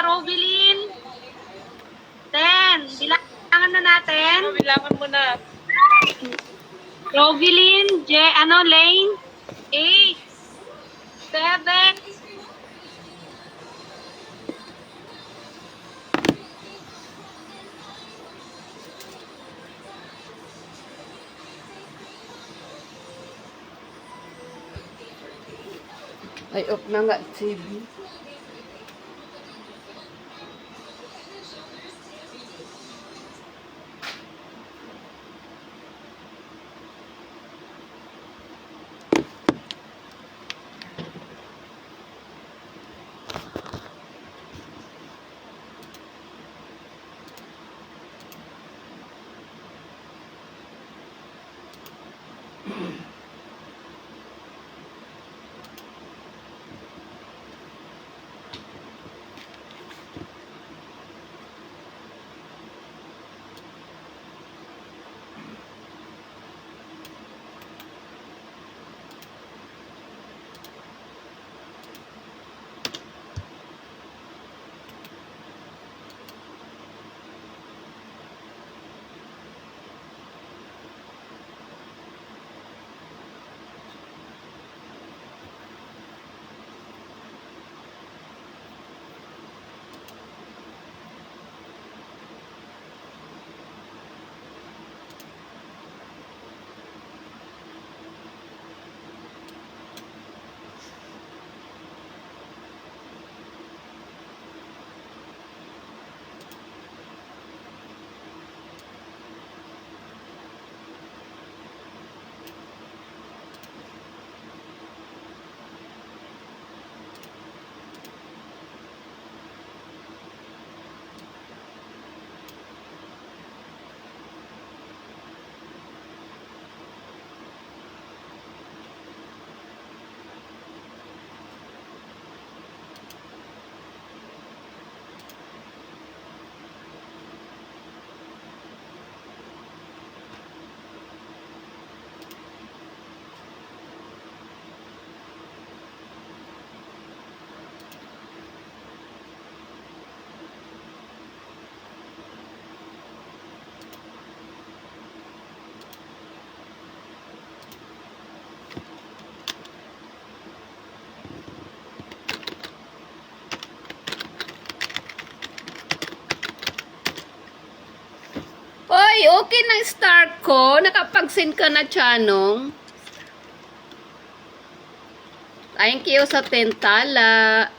Robilin. 10. Bilangan na natin. Bilangan mo na. Robilin, Lane. 8. 7. Ay, off na nga, TV. Oy, okay na start ko. Nakapag-send ka na, Chanong. Thank you sa tentala.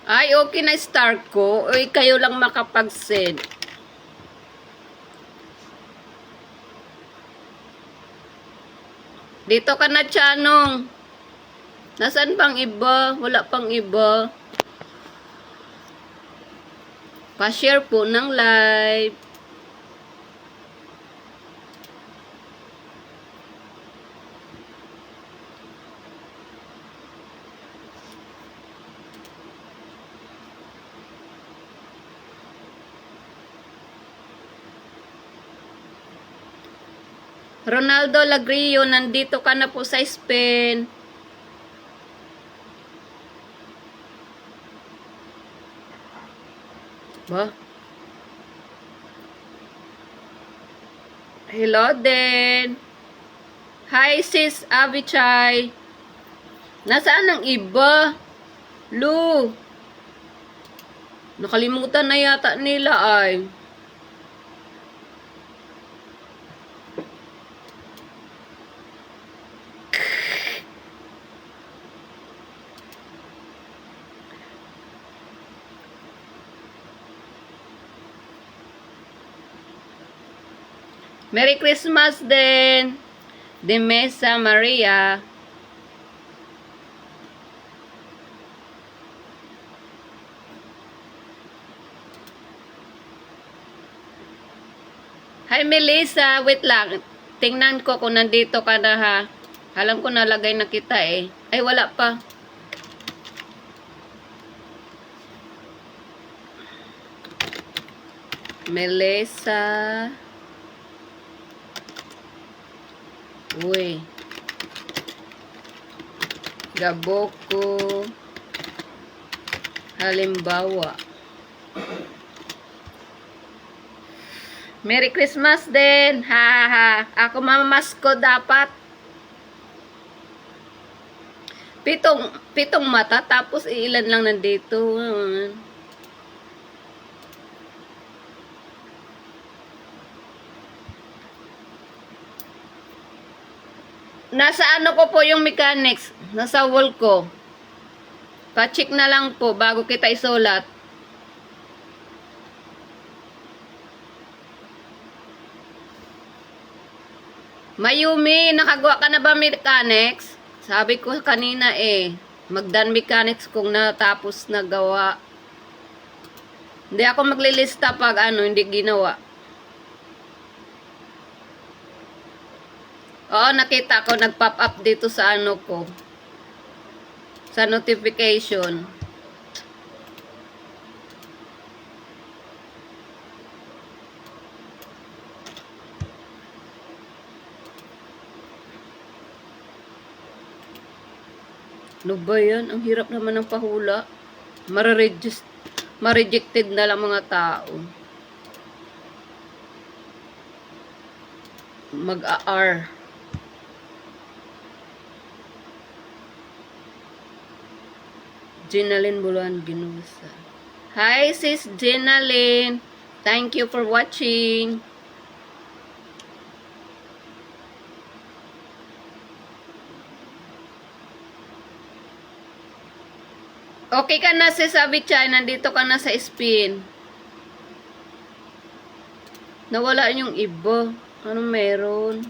Ay, okay na start ko. Oy, kayo lang makapag-send. Dito ka na, Chanong. Nasaan pang iba? Wala pang iba. Pa-share po ng live. Ronaldo Lagrio, nandito ka na po sa Spain. Ba? Hello din. Hi sis Avichay. Nasaan ang iba? Lu. Nakalimutan na yata nila ay. Merry Christmas din. De Mesa Maria. Hi Melissa, wait lang. Tingnan ko kung nandito ka na ha. Alam ko nalagay na kita eh. Ay wala pa. Melissa. Uy. Gaboko. Halimbawa. Merry Christmas din. Ha ha ha. Ako mamasko dapat. Pitong mata tapos ilan lang nandito. Nasa ano ko po yung mechanics. Nasa wall ko. Pa-check na lang po bago kita isulat. Mayumi, nakagawa ka na ba mechanics? Sabi ko kanina magdan mechanics kung natapos na gawa. Hindi ako maglilista pag hindi ginawa. Oo, nakita ko nag-pop up dito sa ko. Sa notification. Ano ba yan? Ang hirap naman ng pahula. Ma-rejected na lang mga tao. Mag-AR. Jenalyn Buluan Ginusa. Hi sis Jenalyn. Thank you for watching. Okay ka na sis Abichay. Nandito ka na sa spin. Nawala yung iba. Ano meron?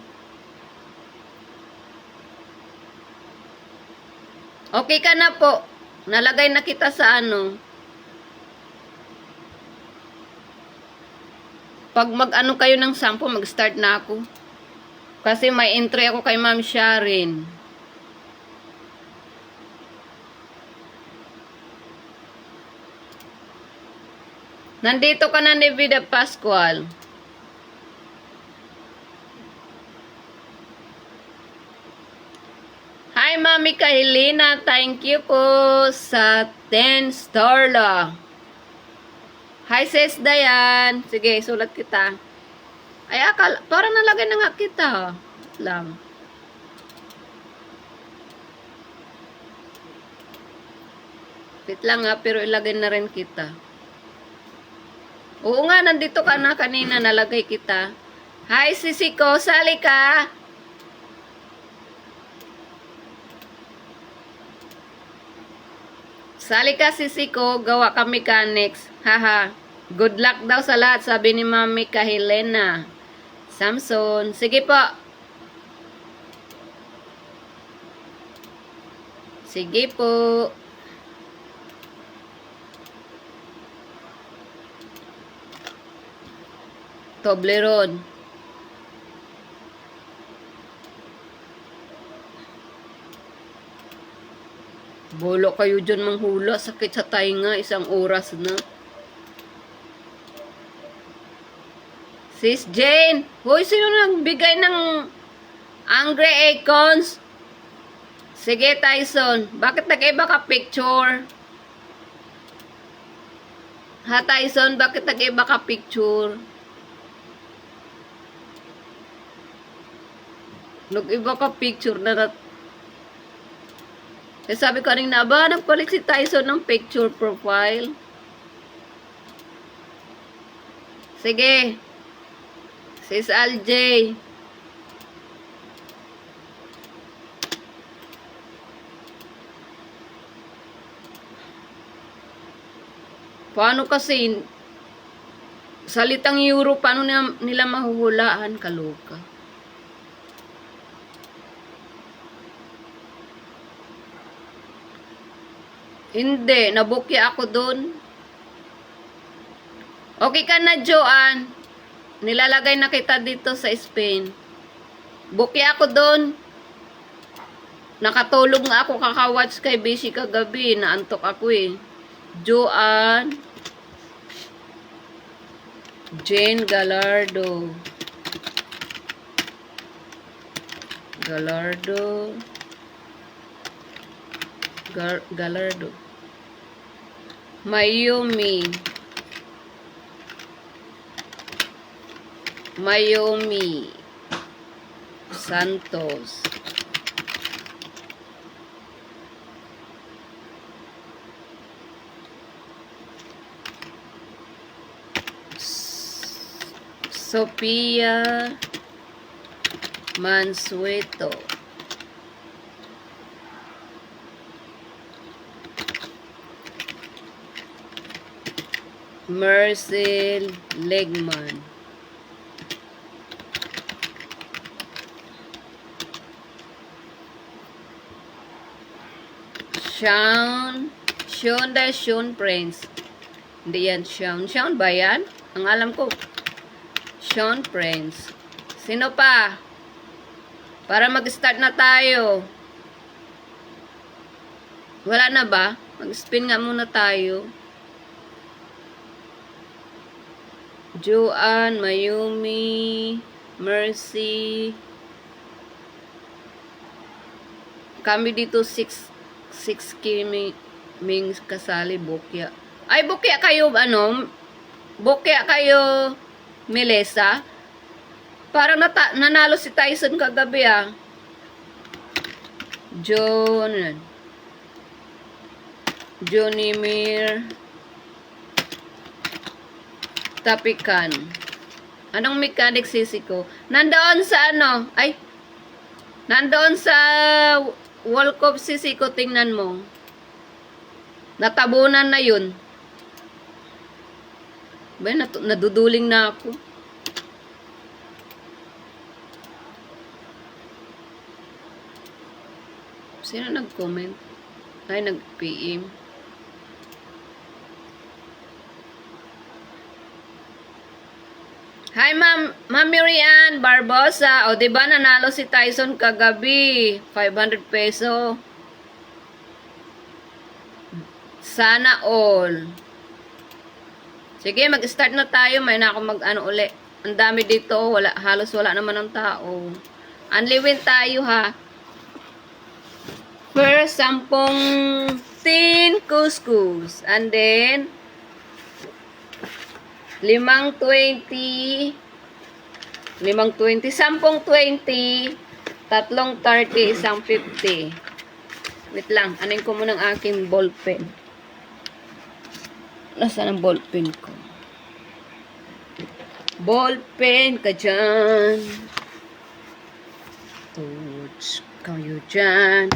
Okay ka na po. Nalagay na kita sa Pag mag-ano kayo ng 10, mag-start na ako. Kasi may entry ako kay Ma'am Sharon. Nandito ka na ni Vida Pascual. Hi, Mami Kahilina. Thank you po sa 10 Starla. Hi, Sis Dayan. Sige, sulat kita. Ay, parang nalagay na nga kita. Lang. Wait lang pero ilagay na rin kita. Oo nga, nandito ka na kanina. Nalagay kita. Hi, Sisi ko. Sali ka. Sali ka, Sisi ko. Gawa ka mechanics. Haha. Good luck daw sa lahat, sabi ni Mami Kahilena. Samson. Sige po. Sige po. Toblerone. Bolo kayo dyan manghula. Sakit sa tainga. 1 oras na. Sis Jane. Hoy, sino nagbigay ng angry icons? Sige, Tyson. Bakit nag-iba ka picture? Ha, Tyson? Bakit nag-iba ka picture? Nag-iba ka picture na sabi ko kanina, nagpalit si Tyson ng picture profile. Sige. Sis LJ. Paano kasi salitang Euro, paano nila mahuhulaan? Kaloka. Hindi, nabukya ako dun. Okay ka na, Joanne. Nilalagay na kita dito sa Spain. Bukya ako dun. Nakatulog nga ako kakawatch kay Bishi kagabi. Naantok ako Joanne. Jane Gallardo. Mayumi. Mayumi Santos. Sophia Mansueto. Mercel Legman. Sean Prince. Hindi yan Sean ba yan? Ang alam ko, Sean Prince. Sino pa? Para mag-start na tayo. Wala na ba? Mag-spin nga muna tayo. Joanne, Mayumi, Mercy. Kami dito 6 Ming kasali bukya. Ay, bukya kayo, bukya kayo, Melissa. Parang nanalo si Tyson kagabi, Johnny Mir Tapikan. Anong mechanic sisi ko? Nandoon sa nandoon sa World Cup sisi ko, tingnan mo. Natabunan na yun. Ba, naduduling na ako. Sino nag-comment? Ay, nag-PM. Hi, Ma'am Miriam Barbosa. O, diba nanalo si Tyson kagabi? 500 peso. Sana all. Sige, mag-start na tayo. May na ako uli. Ang dami dito. Halos wala naman ng tao. Unliwin tayo, ha. First, 10 tin couscous. And then, 5.20, 10 20, 3.30, 1.50. Wait lang, anin ko muna ang aking ballpen. Nasaan ang ballpen ko? Ballpen ka dyan. Touch kayo dyan.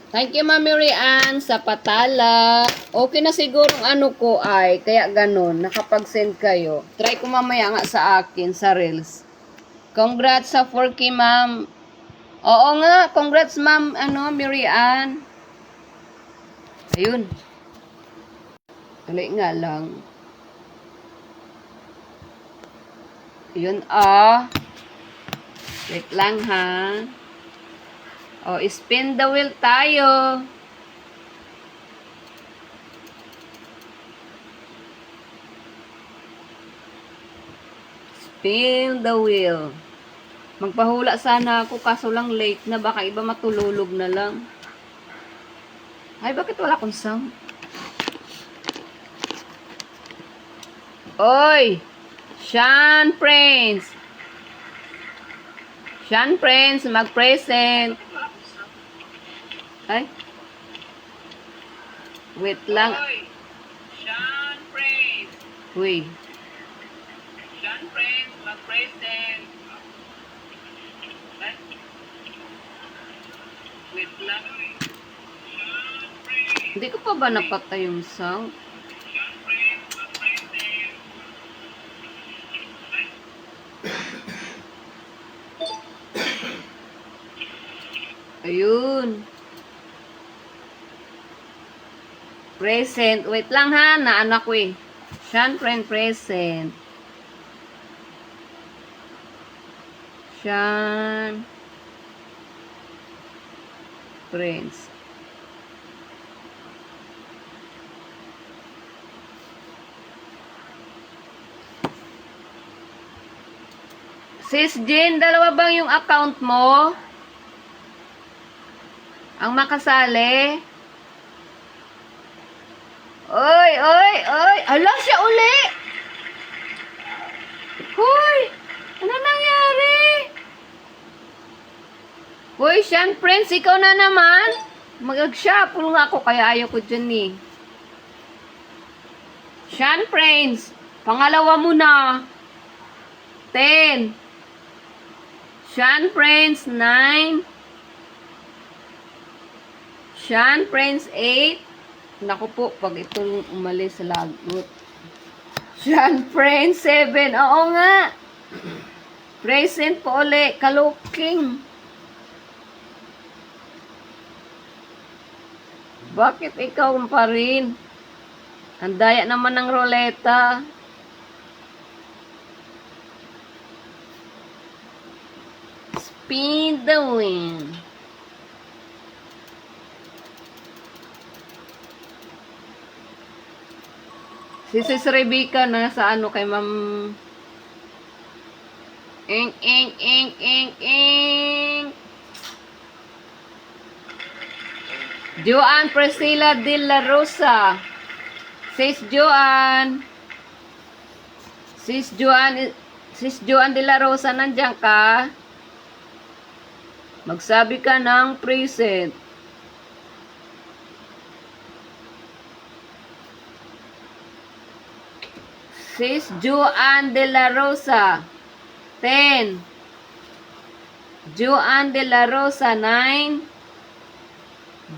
Thank you, Ma'am Miriam, sa patala. Okay na siguro ang ko ay, kaya ganun, nakapag-send kayo. Try ko mamaya nga sa akin, sa Reels. Congrats sa 4K, Ma'am. Oo nga, congrats, Ma'am, Miriam. Ayun. Tuloy nga lang. Ayun, wait lang, ha. Spin the wheel tayo. Spin the wheel. Magpahula sana ako, kaso lang late na. Baka iba matululog na lang. Ay, bakit wala akong sound? Oy! Sean Prince! Sean Prince, mag-present. Ay. Wait lang. Sean Prince. Uy. Sean Prince, mag-present. Wait lang. Hindi ko pa ba napatay yung sound? Sean Prince, mag-present. Ayun. Present. Wait lang, ha. Naanak ko eh. Sean Prince present. Sean Prince. Sis Jean, dalawa bang yung account mo? Ang makasali? Oy, oy, oy. Ala, siya uli. Hoy, ano nangyari? Hoy, Sean Prince, ikaw na naman. Mag-shuffle nga ako, kaya ayaw ko dyan eh. Sean Prince, pangalawa mo na. 10. Sean Prince, 9. Sean Prince, 8. Naku po, pag ito umalis sa lagot. Sean Prince, 7. Oo nga. Present po uli. Kaluking. Bakit ikaw pa rin? Ang daya naman ng roleta. Spin the wind. Si Sis Rebecca na sa ano kay Ma'am ing. Joanne Priscilla de la Rosa. Sis Joanne de la Rosa, nandiyan ka? Magsabi ka ng present. Sis Joanne de la Rosa, 10. Joanne de la Rosa, 9.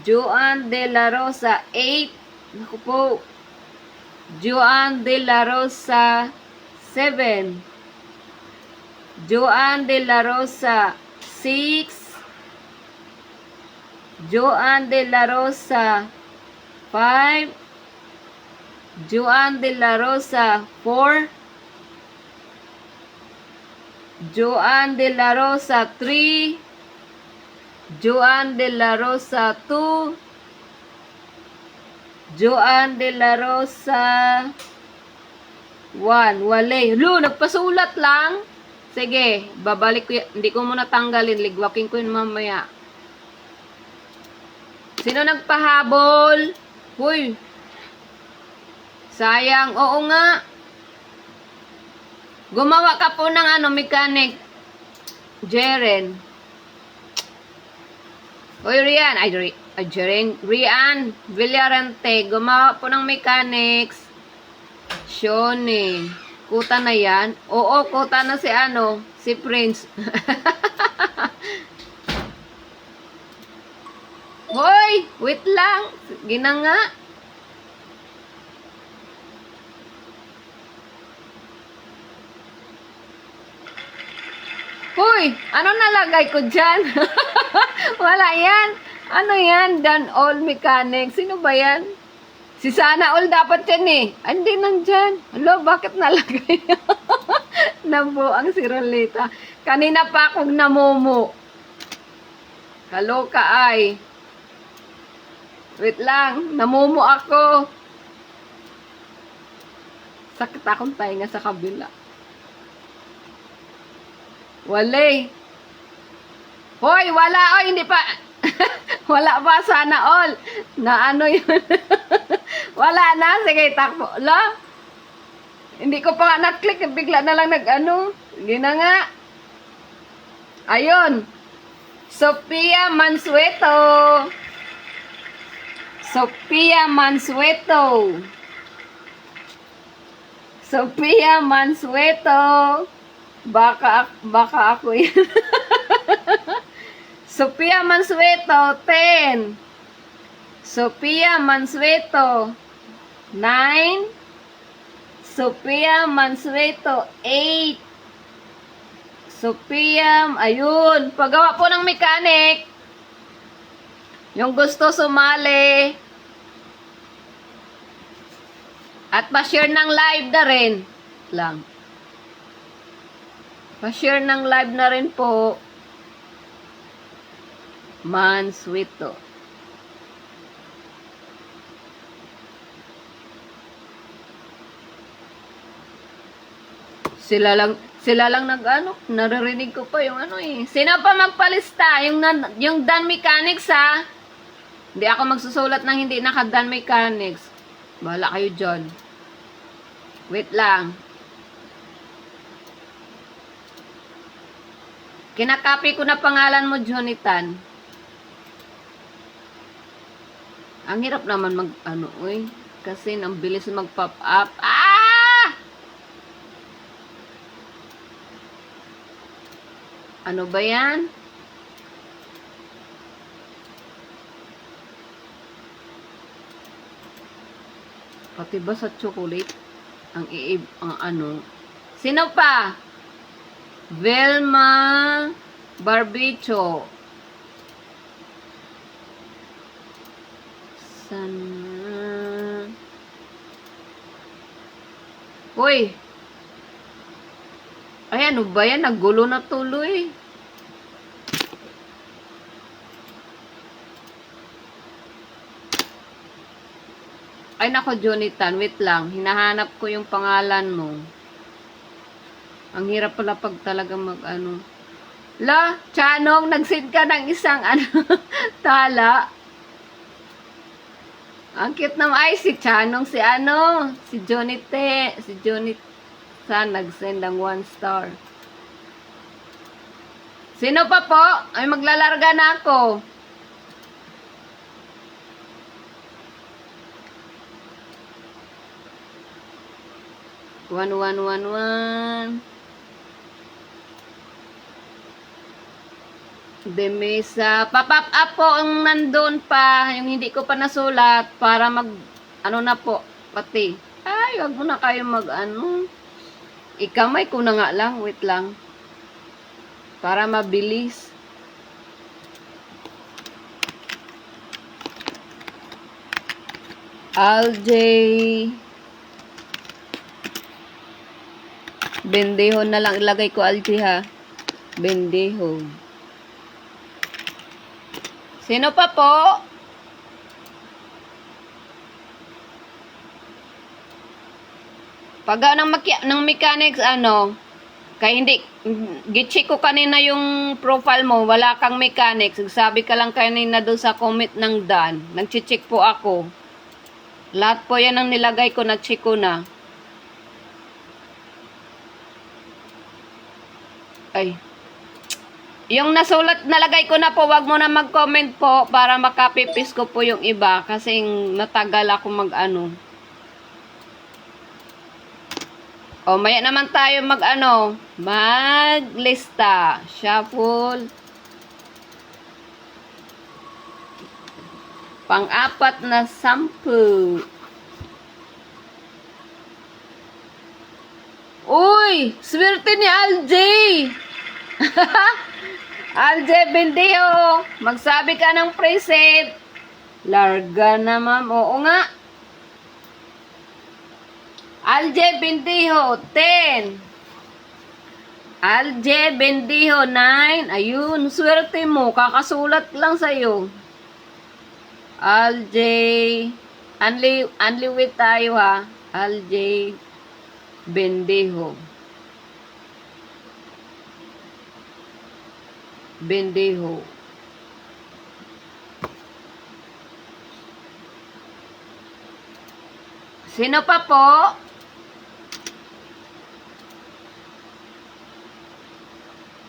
Joanne de la Rosa, 8. Naku po. Joanne de la Rosa, 7. Joanne de la Rosa, 6. Joanne de la Rosa, 5. Joanne de la Rosa, 4. Joanne de la Rosa, 3. Joanne de la Rosa, 2. Joanne de la Rosa, 1. Wale. Lu, nagpasulat lang. Sige, babalik ko. Hindi ko muna tanggalin. Ligwaking ko yun mamaya. Sino nagpahabol? Huy. Sayang. Oo nga. Gumawa ka po ng mechanic. Jeren. Uy, Rian. Rian Villarante. Gumawa po ng mechanics. Shone. Kuta na yan. Oo, kuta na si Prince. Hoy, wait lang. Gina nga. Hoy, ano nalagay ko dyan? Wala yan. Ano yan? Done all mechanics. Sino ba yan? Si Sana All dapat yan eh. Ay, hindi nandyan. Hello, bakit nalagay? Nabuang si Rolita. Kanina pa akong namumu. Kaloka ay. Wait lang. Namumu ako. Sakit akong tainga sa kabila. Wale. Hoy, wala. Oy, hindi pa. Wala pa Sana All. Na ano yun? Wala na. Sige, takbo. La? Hindi ko pa nga na-click. Bigla na lang nag-ano. Sige na nga. Ayun. Sophia Mansueto. Sophia Mansueto. Sophia Mansueto. Baka ako yan. Sophia Mansueto, 10. Sophia Mansueto, 9. Sophia Mansueto, 8. Sophia, ayun. Paggawa po ng mechanic. Yung gusto sumali. At pa-share ng live na rin. Lang. Pa-share ng live na rin po. Mansueto. Sila lang naririnig ko pa yung Sino pa magpalista? Yung Dan Mechanics ha? Hindi ako magsusulat ng hindi naka Dan Mechanics. Bahala kayo dyan. Wait lang. Kinakopy ko na pangalan mo, Jonathan. Ang hirap naman kasi ang bilis mag-pop up. Ah! Ano ba yan? Pati ba sa chocolate? Ang ano? Sino pa? Velma Barbicho. Sana. Uy. Ay, ano ba yan? Nagulo na tuloy. Ay, nako, Jonathan. Wait lang. Hinahanap ko yung pangalan mo. Ang hirap pala pag talaga La, Chanong, nag-send ka ng isang tala. Ang cute naman. Ay, si Chanong, si Jonathan, nag-send ng 1 star. Sino pa po? Ay, maglalarga na ako. One. Demesa. Pop-up up po ang nandun pa. Yung hindi ko pa nasulat para na po. Pati. Ay, wag mo na kayo Ikamay ko na nga lang. Wait lang. Para mabilis. Aljay. Bendeho na lang ilagay ko, Aljay, ha. Bendeho. Sino pa po? Pag ng mechanics, kaya hindi, gicheck ko kanina yung profile mo, wala kang mechanics. Sabi ka lang kanina doon sa comment ng Dan. Nag-check po ako. Lahat po yan ang nilagay ko, nag-check ko na. Ay. Yung nalagay ko na po, wag mo na mag-comment po para makapipis ko po yung iba kasi natagal ako O, maya naman tayo maglista. Shuffle. Pang-apat na 10. Uy! Swerte ni Aljay! Aljay Bendeho! Magsabi ka ng preset. Larga na, ma'am. Oo nga. Aljay Bendeho, 10. Aljay Bendeho, 9. Ayun, swerte mo. Kakasulat lang sa'yo. Aljay. Only with tayo, ha. Aljay Bendeho. Bendeho. Sino pa po?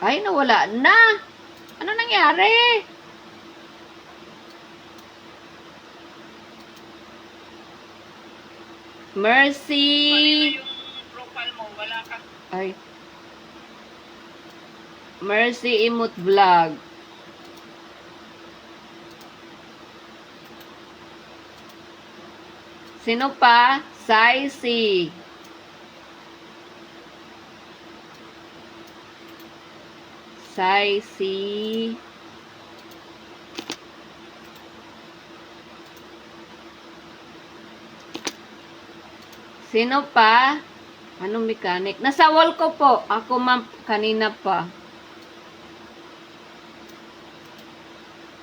Ay, nawala na. Ano nangyari? Mercy. Yung profile mo, wala kang Ay. Mercy Imut Vlog. Sino pa? Saisi. Saisi. Sino pa? Anong mechanic? Nasa wall ko po. Ako, ma'am, kanina pa.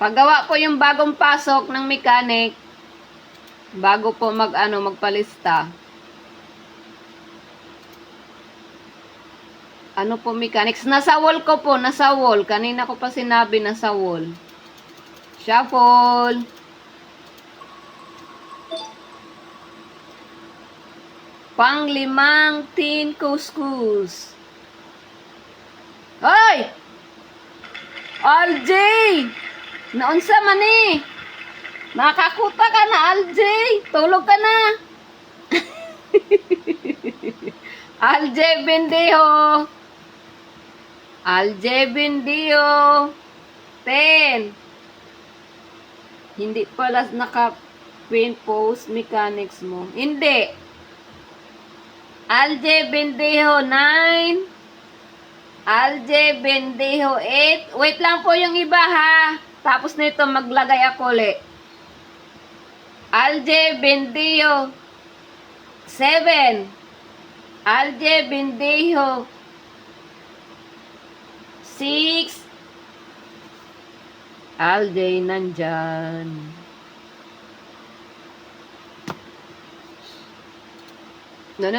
Paggawa ko yung bagong pasok ng mechanic, bago po magpalista. Ano po mechanics? Nasa wall ko po, nasa wall. Kanina ko pa sinabi nasa wall. Shuffle. Panglimang tin kuskus. Hoy! RJ! Naunsa man eh? Nakakuta ka na, RJ. Tulog ka na. RJ Bendijo. RJ Bendijo. 10. Hindi pala naka-pin post mechanics mo. Hindi. RJ Bendijo 9. RJ Bendijo 8. Wait lang po yung iba ha. Tapos nito maglagay ako ulit. RJ Bendijo 7. RJ Bendijo 6. RJ nandyan. Na.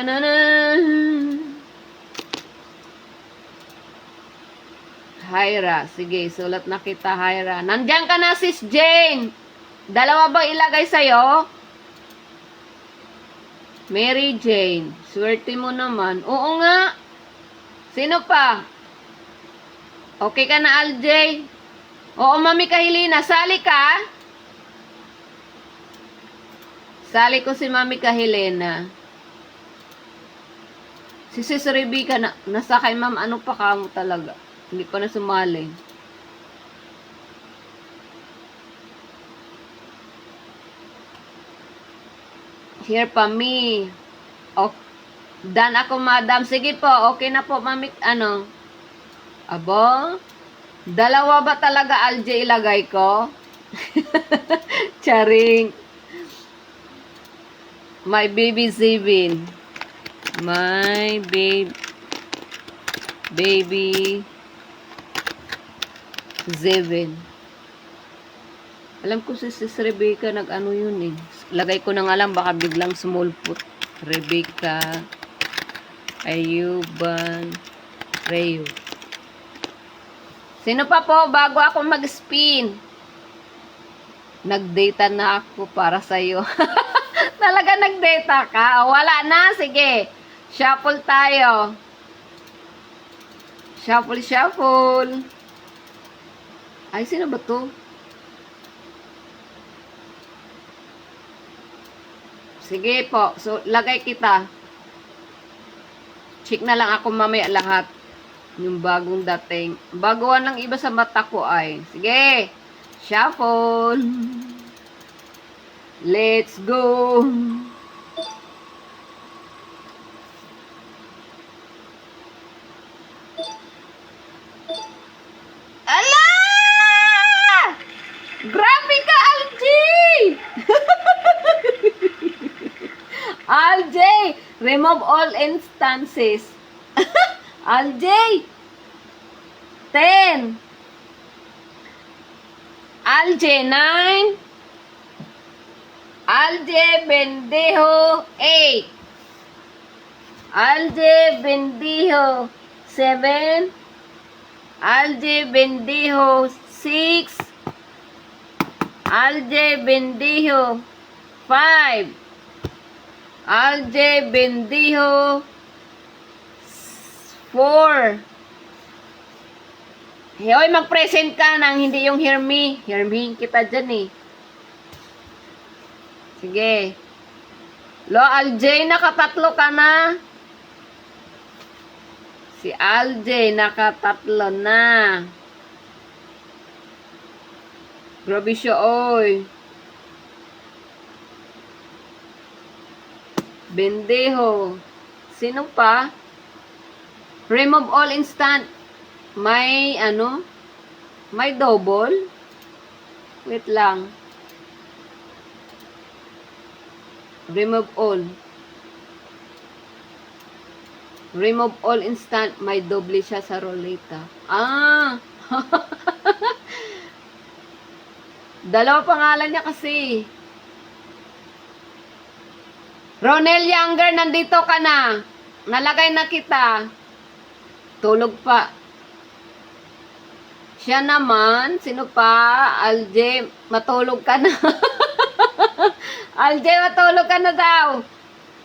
Hyra. Sige, sulat na kita, Hyra. Nandyan ka na, sis Jane. Dalawa ba ilagay sa'yo? Mary Jane. Swerte mo naman. Oo nga. Sino pa? Okay ka na, RJ? Oo, Mami Kahilina. Sali ka? Sali ko si Mami Kahilina. Si Sis Rebecca na, nasa kay Ma'am, ano pa ka mo talaga? Hindi pa na sumali. Here pa me. Oh, done ako, madam. Sige po, okay na po, Mami, ano? Abo? Dalawa ba talaga, RJ, ilagay ko? Charing. My baby Zevin. My baby Zevin. Alam ko si Sis Rebecca nag-ano yun eh. Lagay ko na nga lang, baka biglang small foot. Rebecca Ayuban Reo. Sino pa po bago ako mag-spin? Nag-data na ako para sa'yo. Talaga nag-data ka? Wala na, sige. Shuffle tayo. Shuffle. Ay, sino ba to? Sige po. So, lagay kita. Check na lang ako mamaya lahat. Yung bagong dating. Baguhan lang iba sa mata ko ay. Sige. Shuffle. Let's go. Ala! Grabe ka, RJ! RJ, remove all instances. RJ, 10. RJ, 9. RJ Bendijo, 8. RJ Bendijo, 7. RJ Bendijo, 6. RJ Bendijo, 5. RJ Bendijo, 4. Hoy, mag-present ka nang hindi yung hear me. Hear me kita dyan eh. Sige. Lo, RJ, nakatatlo ka na. Si RJ, nakatatlo na. Grabe siya, oy. Bendijo. Sino pa? Remove all instant. May, ano? May double? Wait lang. Remove all. Remove all instant. May double siya sa roleta. Ah! Dalawa pangalan niya kasi. Ronel Younger, nandito ka na. Nalagay na kita. Tulog pa. Siya naman, sino pa? RJ, matulog ka na. RJ, matulog ka na daw.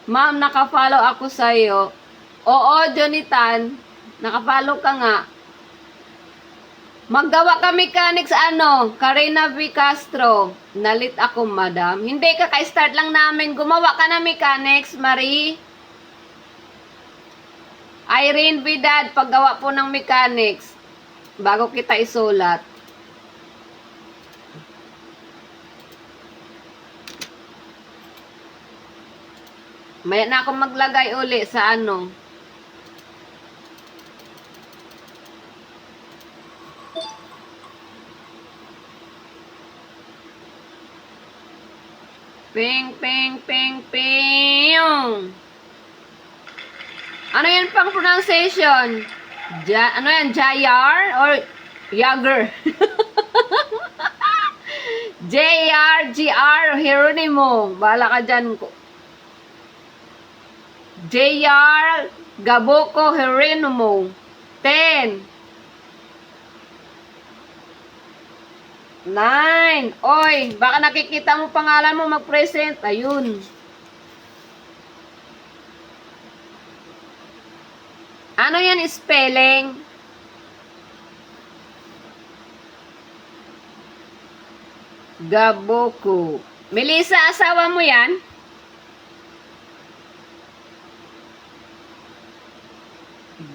Ma'am, nakafollow ako sa'yo. Oo, Jonathan. Nakafollow ka nga. Maggawa ka mechanics Karina V. Castro. Nalit ako, madam. Hindi ka, ka-start lang namin. Gumawa ka na mechanics, Marie. Irene Vidad, paggawa po ng mechanics. Bago kita isulat. Maya na akong maglagay uli sa Ping, ping, ping, ping. Ano yan pang pronunciation? Ano yan? Jayar or Yager? J-R-G-R Hieronimo. Bahala ka dyan. J-R Gaboko Hieronimo. 10. 9. Oy, baka nakikita mo pangalan mo mag-present. Ayun. Ano yan spelling? Gaboko. Melissa, asawa mo yan?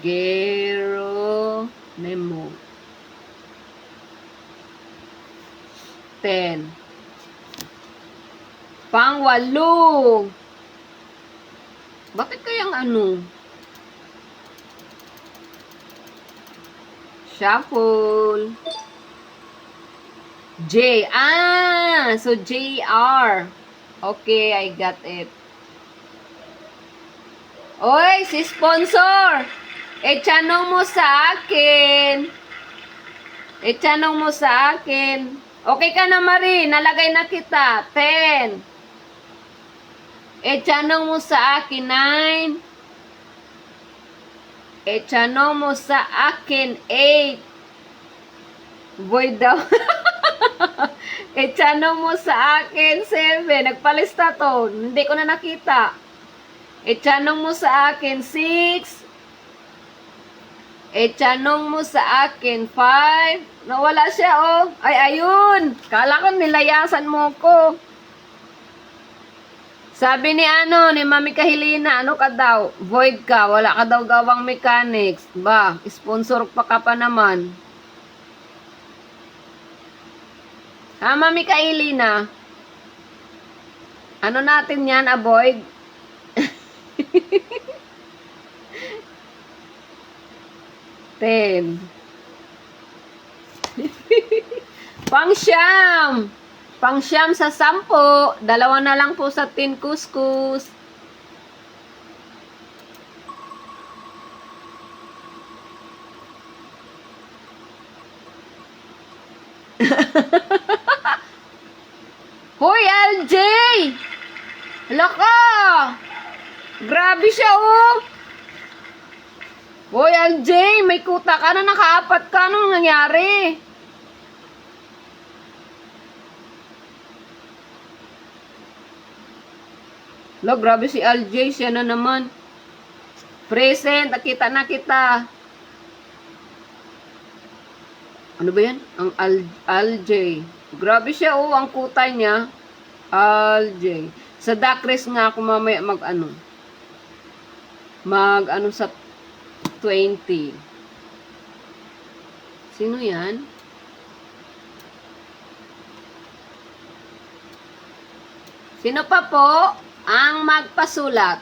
Geronimo. 10. Pang-8. Bakit kayang Shuffle. J. So J-R. Okay, I got it. Oy, si sponsor. Tanong mo sa akin. Tanong mo sa akin. Okay ka na, Marie. Nalagay na kita. 10. Tanong mo sa akin. 9. Tanong mo sa akin. 8. Void daw. Tanong mo sa akin. 7. Nagpalista to. Hindi ko na nakita. Tanong mo sa akin. 6. Tanong mo sa akin, 5. Nawala siya, Ay, ayun. Kala ko nilayasan mo ko. Sabi ni ni Mami Kahilina, ano ka daw? Void ka, wala ka daw gawang mechanics. Ba, sponsor pa ka pa naman. Ha, Mami Kahilina? Ano natin yan, avoid? Ten. Pang-siyam. Pang-siyam sa 10. 2 na lang po sa tin kuskus. Hoy, LJ! Hala ka! Grabe siya, Hoy, LJ, may kuta ka na, nakaapat ka. Anong nangyari? Lo, grabe si LJ. Siya na naman. Present. Nakita na kita. Ano ba yan? Ang LJ. Grabe siya, ang kuta niya. LJ. Sa Dakres nga ako mamaya sa 20. Sino yan? Sino pa po ang magpasulat?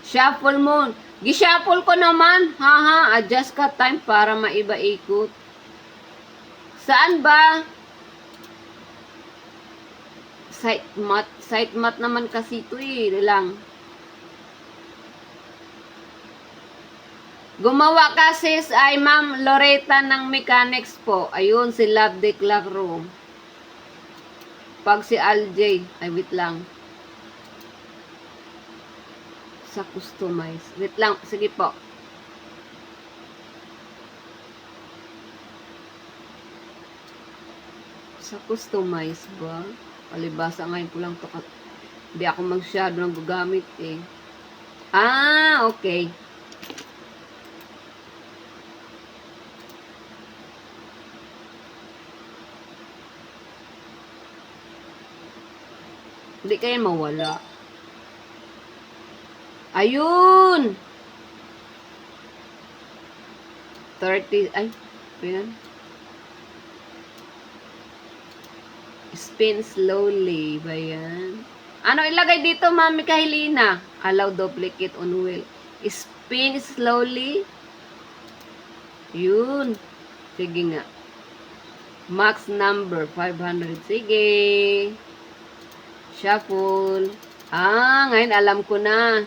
Shuffle mo. Gishuffle ko naman. Adjust ka time para maiba ikot. Saan ba? Site mat naman kasi ito lang. Gumawa kasi ay Ma'am Loretta ng mechanics po. Ayun, si Love Declaro. Pag si LJ, ay wait lang. Sa customize. Wait lang, sige po. Sa customize ba? Palibasa ngayon ko lang to. Hindi ako masyado nang gagamit Ah, okay. Hindi kaya mawala. Ayun! 30, ay, ayan. Spin slowly ba yan? Ano ilagay dito, Mami Kahilina? Allow duplicate on wheel. Spin slowly. Yun. Sige nga. Max number 500. Sige. Shuffle. Ah, ngayon alam ko na.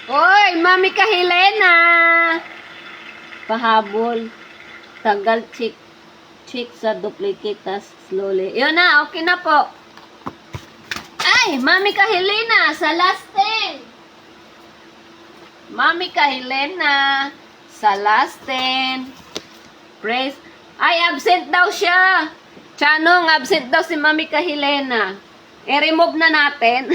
Oy, Mami Kahilena! Pahabol. Tagal chick sa duplicate tas slowly. Yun na, okay na po. Ay, Mami Kahilena, sa last 10. Mami Kahilena, sa last 10. Praise. Ay, absent daw siya. Chanong, absent daw si Mami Kahilena. I-remove na natin.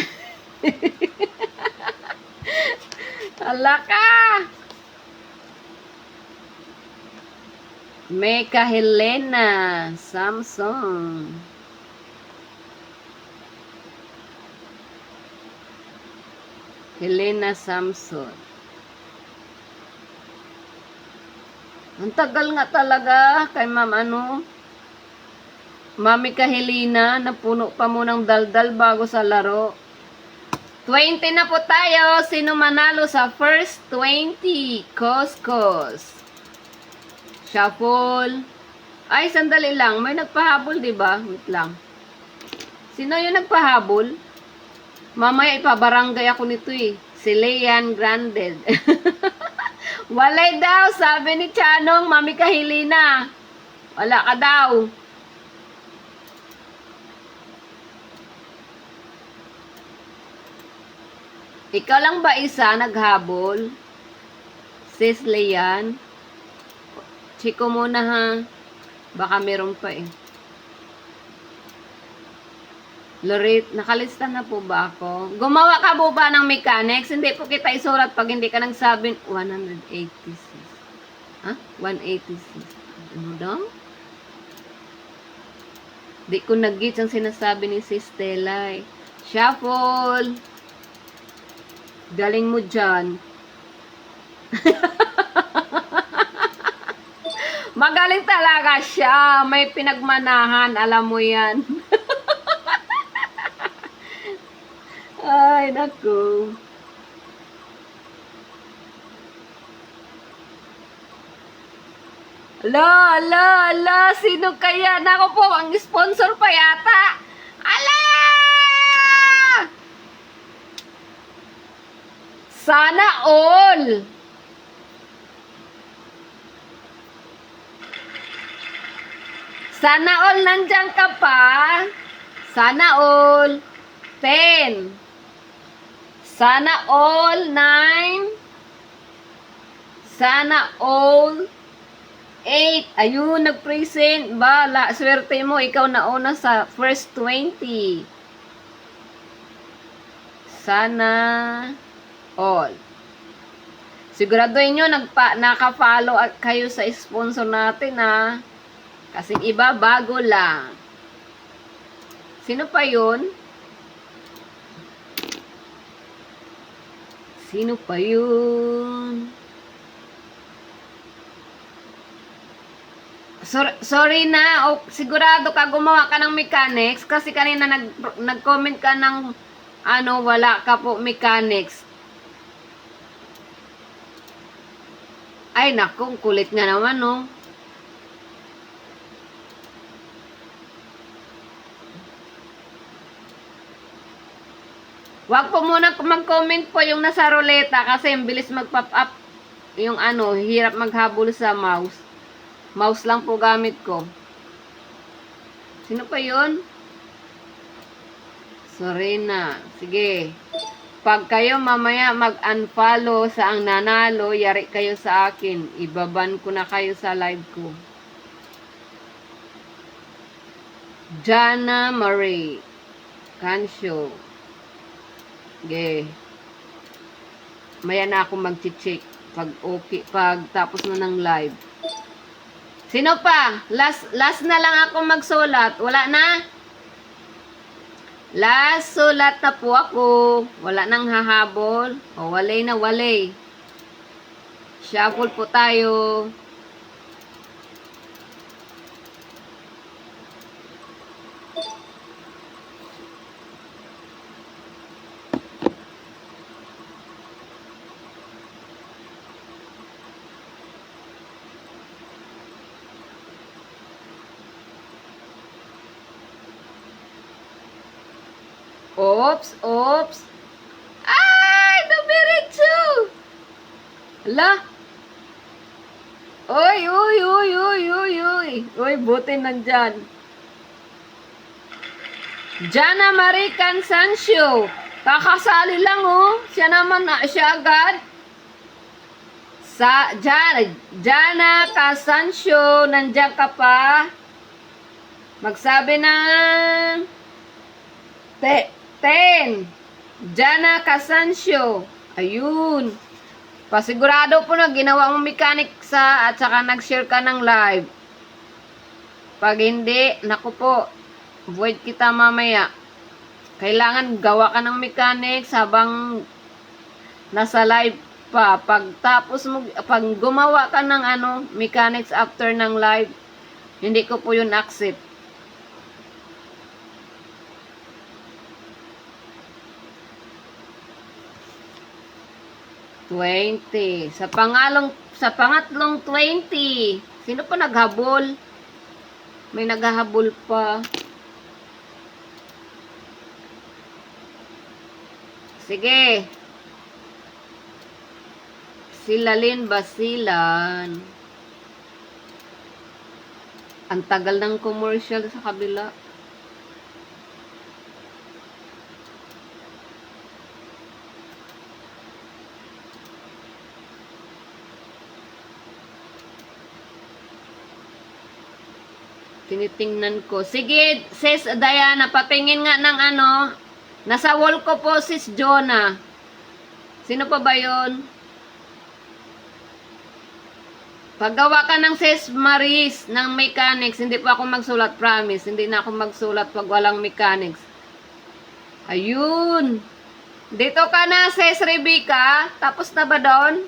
Ala ka! Meka Helena Samson. Helena Samson. Ang tagal nga talaga kay Mami Helena, napuno pa mo ng daldal bago sa laro. 20 na po tayo. Sino manalo sa first 20? Koskos. Shuffle. Ay, sandali lang. May nagpahabol, di ba? Wait lang. Sino yung nagpahabol? Mamaya ipabarangay ako nito eh. Si Leanne Granded. Walay daw, sabi ni Chanong, Mami Kahilina. Wala ka daw. Ikaw lang ba isa naghabol? Sis Leanne? Chiko muna ha. Baka meron pa eh. Lorit, nakalista na po ba ako? Gumawa ka po ba ng mechanics? Hindi po kita isurat pag hindi ka nagsabi 186. Ha? 186. Ano daw? Di ko nag-gets ang sinasabi ni Sis Stella eh. Shuffle. Galing mo dyan. Magaling talaga siya. May pinagmanahan. Alam mo yan. Ay, naku. Ala. Sino kaya? Naku po, ang sponsor pa yata. Ala! Sana all. Sana all nandiyan ka pa. Sana all 10. Sana all 9. Sana all 8. Ayun, nag-present. Bala, swerte mo. Ikaw nauna sa first 20. Sana all. Siguraduhin nyo, naka-follow kayo sa sponsor natin, ha. Kasi iba, bago lang. Sino pa yun? Sino pa yun? Sorry na. Sigurado ka gumawa ka ng mechanics. Kasi kanina nag-comment ka ng wala ka po mechanics. Ay, naku, kulit nga naman, no? Wag po muna mag-comment po yung nasa ruleta kasi ang bilis mag-pop up. Yung ano, hirap maghabol sa mouse. Mouse lang po gamit ko. Sino pa yun? Serena. Sige. Pag kayo mamaya mag-unfollow sa ang nanalo, yari kayo sa akin. Ibaban ko na kayo sa live ko. Jana Marie. Cansyo. Sige. Maya na ako mag-check. Pag okay, pag tapos na ng live. Sino pa? Last na lang ako magsulat. Wala na? Last sulat na po ako. Wala nang hahabol. O, walay na walay. Shuffle po tayo. Oops, oops. Ay, dumiretso. Ala. Oy, oy, oy, oy, oy, oy. Oy, buti nandyan. Jana Marie Cansancio. Kakasali lang, oh. Siya naman, siya agad. Sa, Jana Cansancio, nandyan ka pa. Magsabi ng 10. Jana Casancio. Ayun. Pasigurado po na ginawa mong mechanic sa at saka nag-share ka ng live. Pag hindi, naku po, void kita mamaya. Kailangan gawa ka ng mechanics habang nasa live pa. Pag gumawa ka ng mechanics after ng live, hindi ko po yun accept. Sa pangatlong 20. Sino pa naghabol? May naghahabol pa. Sige. Silalin Basilan. Ang tagal ng commercial sa kabila. Tinitingnan ko. Sige, sis Diana, patingin nga ng nasa wall ko po, sis Jonah. Sino pa ba yun? Paggawa ka ng sis Maris ng mechanics, hindi pa ako magsulat, promise. Hindi na ako magsulat pag walang mechanics. Ayun. Dito ka na, sis Rebecca. Tapos na ba doon?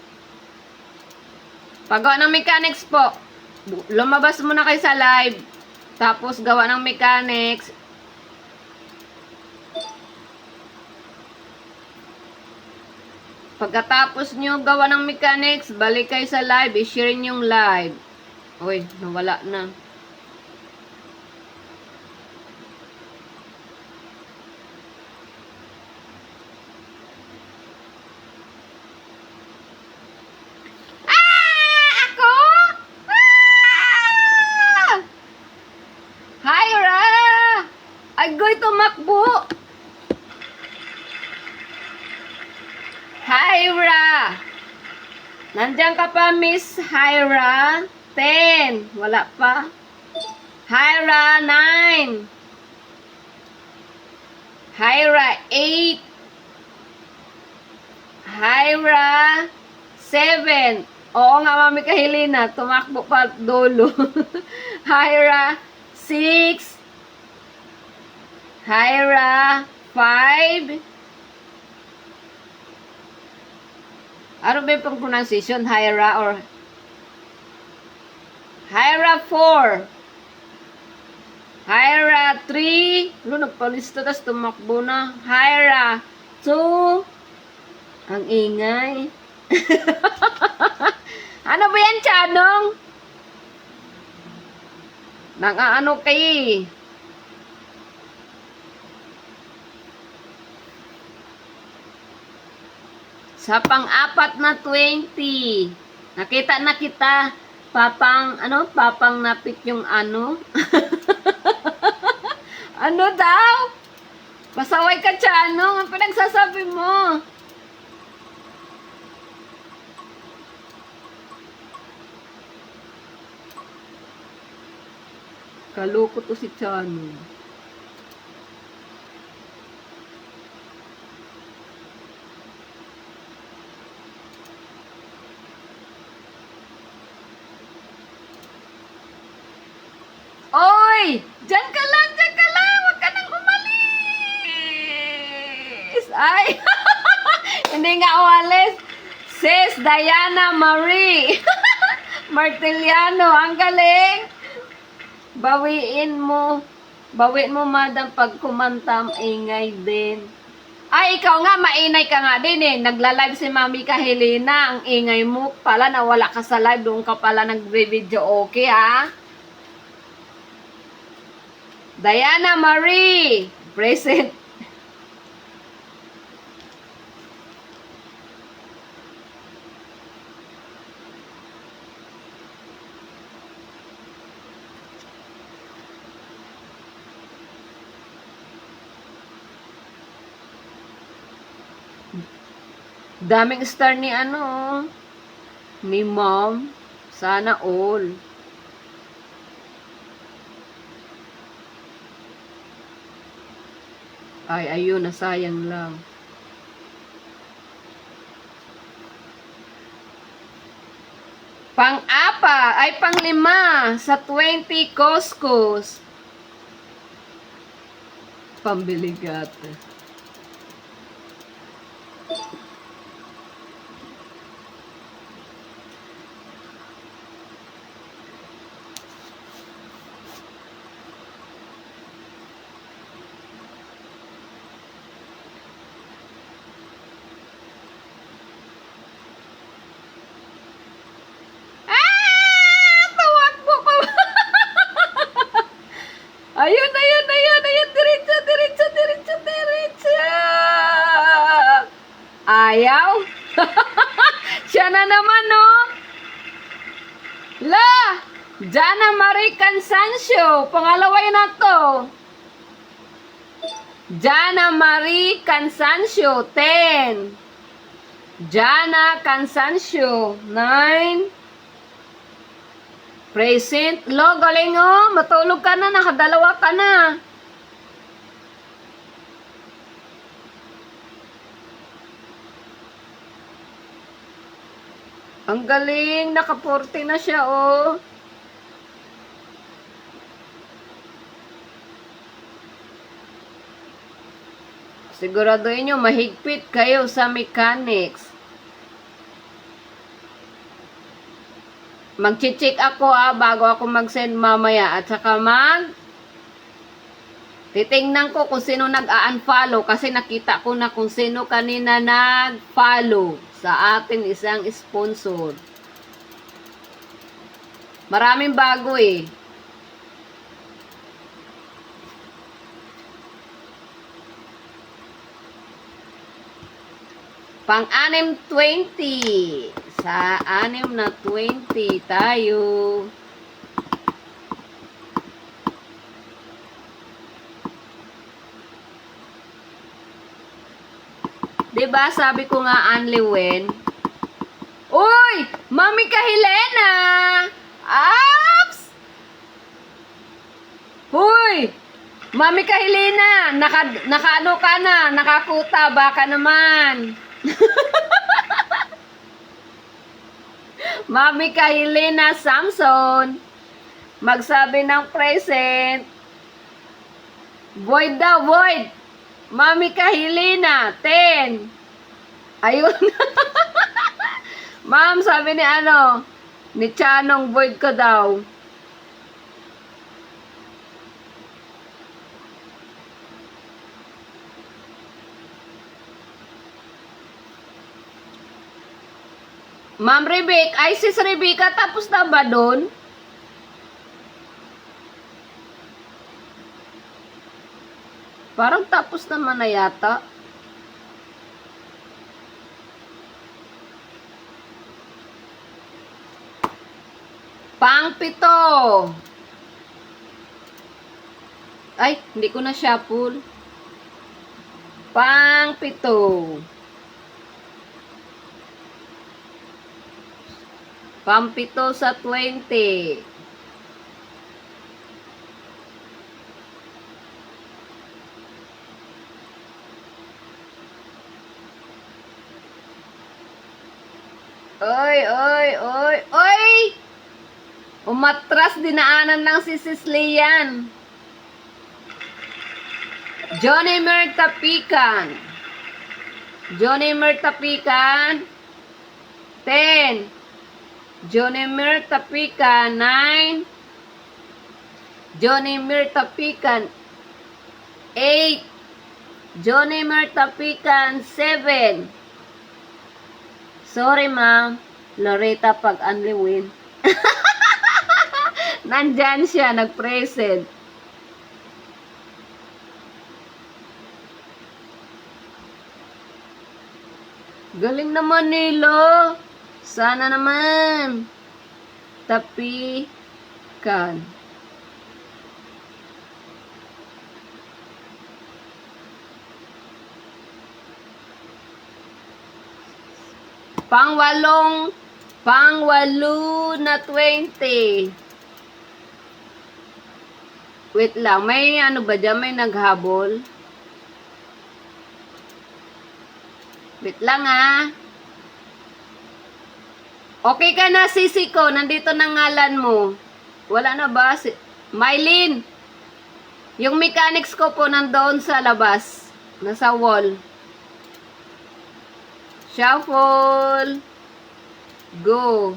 Paggawa ng mechanics po. Lumabas muna kayo sa live. Tapos, gawa ng mechanics. Pagkatapos nyo gawa ng mechanics, balik kayo sa live. I-share nyo yung live. Uy, nawala na. Agoy tumakbo. Hyra. Nandiyan ka pa, Miss Hyra? 10. Wala pa. Hyra, 9. Hyra, 8. Hyra, 7. Oo nga, Mami Kahilina. Tumakbo pa dolo. Hyra, 6. Hyra, 5. Ano ba yung pronunciation? Hyra or Hyra 4. Hyra 3. Ano, nagpalista, tas tumakbo na. Hyra 2. Ang ingay. Ano ba yan, Chanong? Nang-ano kayo? Sa pang-apat na 20. Nakita na kita. Papang napit yung ano. Ano daw? Pasaway ka siya, ano? Ang pinagsasabi mo? Kaloko to si Chano. Oy! Diyan ka lang, diyan ka lang! Huwag ka nang umalis! Ay! Hindi nga umalis. Sis Diana Marie Martiliano, ang galing! Bawiin mo, madam, pag kumanta, ingay din. Ay, ikaw nga, mainay ka nga din eh. Nagla-live si Mami Helena, ang ingay mo pala, nawala ka sa live, doon ka pala nag-video, okay ha? Diana Marie, present. Daming star ni ano, ni Mom. Sana all. Ay, ayun, nasayang lang. Pang-lima sa 20 Costco's. Pambili gata. Ayun, diretso. Ayaw? Siya na naman, no? La! Jana Marie Cansancio. Pangalaway na to. Jana Marie Cansancio, 10. Jana Cansancio, 9. Present. Lo, galing oh. Matulog ka na. Nakadalawa ka na. Ang galing. Naka-40 na siya oh. Siguraduhin nyo, mahigpit kayo sa mechanics. Mag-check ako bago ako mag-send mamaya. At saka titingnan ko kung sino nag-unfollow. Kasi nakita ko na kung sino kanina nag-follow sa atin isang sponsor. Maraming bago eh. Pang-anim 20. Sa 6 na 20 tayo. Diba sabi ko nga Anliwen? Uy! Mami Helena! Aps! Uy! Mami Helena! Nakaano ka na? Nakakuta baka naman. Mami Helena Samson, magsabi ng present. Void daw, void. Mami Helena, 10. Ayun. Ma'am, sabi ni Chanong, void ko daw. Ma'am Rebecca, ay sis Rebecca, tapos na ba doon? Parang tapos naman na yata. Pang-pito. Ay, hindi ko na siya full. Pang-pito. Pang-pito sa 20. Oy, oy, oy, oy! Umatras, dinaanan lang si Sislian. Johnny Mertapican. Johnny Mertapican. 10. Johnny Mertapican. 9. Johnny Mertapican. 8. Johnny Mertapican. 7. Sorry, ma'am. Loretta Pag-Anliwin. Nandyan siya, nag-present. Galing naman nila. Sana naman. Tapikan. Pangwalo na 20. Wait lang, may ano ba dyan? May naghabol? Wait lang Okay ka na, sisi ko. Nandito na ngalan mo. Wala na ba? Mylene, yung mechanics ko po nandoon sa labas. Nasa wall. Shuffle. Go.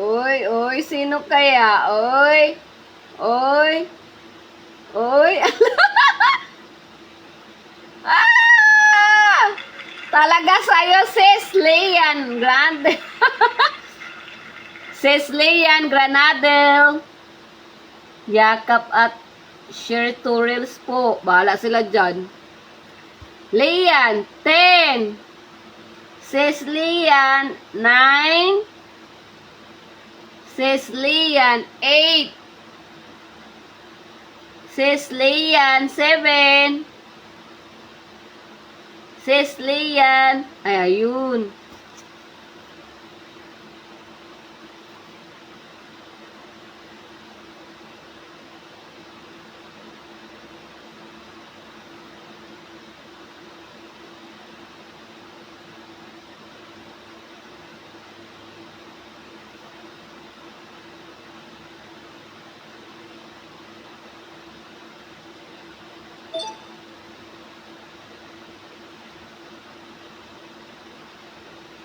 Oy, oy, sino kaya? Oy. Oy. Oy. Ah! Talaga sa'yo, sis Leanne Grande. Sis Leanne Granadel. Yakap at share to reels po. Bahala sila dyan. Leanne, 10. Sis Leanne, 9. Sis Leanne, 8. Sis Leanne, 7. Sis Leanne, ay ayun.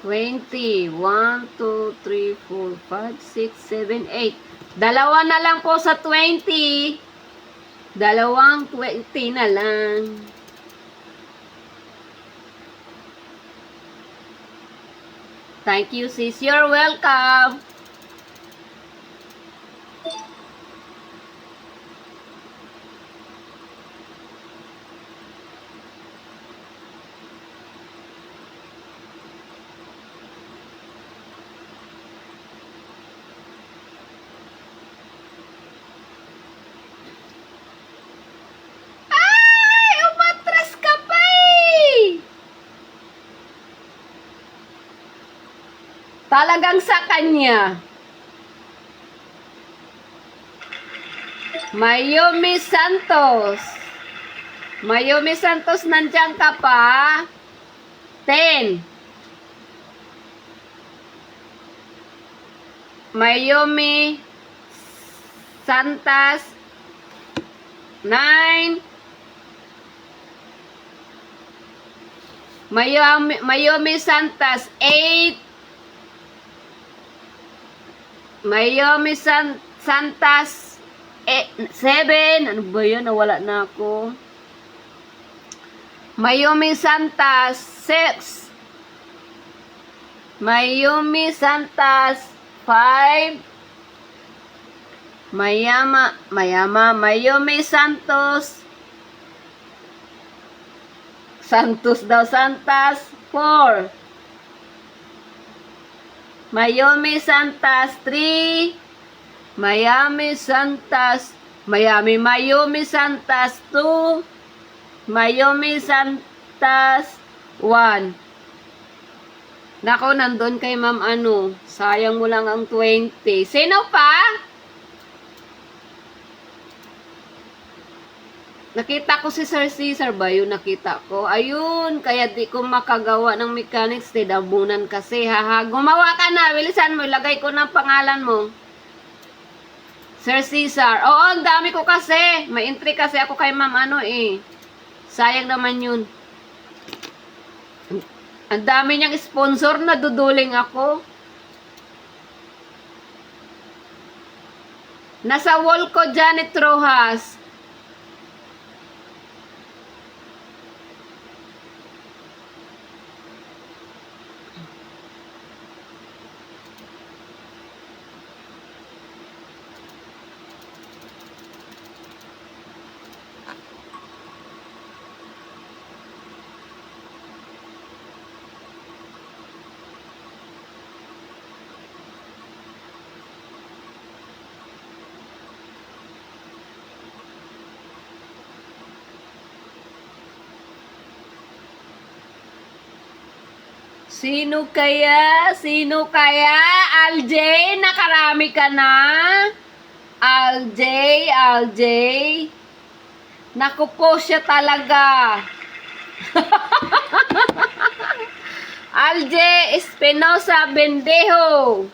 Twenty. 1, 2, 3, 4, 5, 6, 7, 8. Dalawa na lang po sa 20. Dalawang 20 na lang. Thank you, sis. You're welcome. Ay! Umatras ka pa eh! Talagang sa kanya. Mayumi Santos. Mayumi Santos, nandiyan ka pa? 10. Mayumi Santos, 9. Mayumi Santos, 8. Mayumi Santos, 7. Ano ba yun? Nawala na ako. Mayumi Santos, 6. Mayumi Santas, 5. Mayumi Santos. Santos daw, Santas, 4. Mayumi Santas, 3. Mayumi Santas, 2. Mayumi Santas, 1. Nako, nandun kay Ma'am ano. Sayang mo lang ang 20. Sino pa? Nakita ko si Sir Cesar ba? Yun nakita ko. Ayun, kaya di ko makagawa ng mechanics. Dabunan kasi, haha. Gumawa ka na. Bilisan mo. Ilagay ko ng pangalan mo. Sir Cesar. Oo, ang dami ko kasi. May entry kasi ako kay Ma'am ano eh. Sayang naman yun. Ang dami niyang sponsor na duduling ako. Nasa wall ko, Janet Rojas. Sino kaya? Sino kaya? Aljay, nakarami ka na? Aljay. Naku po siya talaga. Aljay Espinosa Bendejo.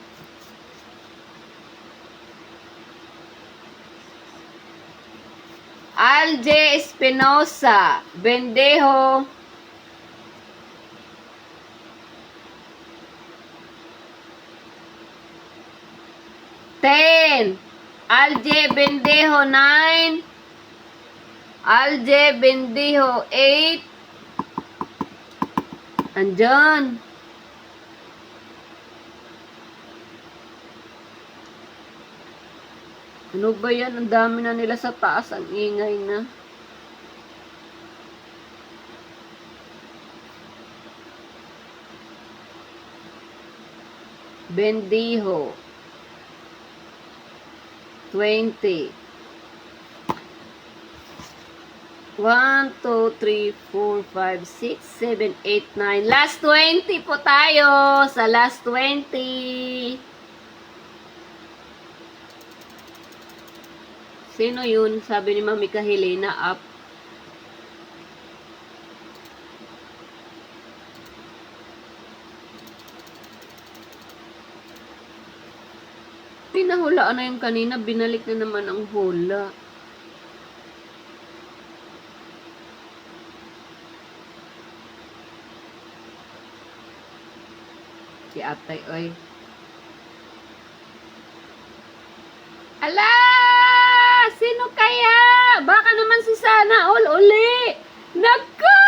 Aljay Espinosa Bendejo. Ten. Alje Bendejo 9. Alje Bendejo 8. Andyan. Ano ba yan? Ang dami na nila sa taas. Ang ingay na. Bendejo 20. 1, 2, 3, 4, 5, 6, 7, 8, 9. Last 20 po tayo. Sa last 20. Sino yun? Sabi ni Mami Helena, up. Pinahulaan na yung kanina, binalik na naman ang hula. Si Atay, oy. Ala! Sino kaya? Baka naman si Sana All uli. Naka!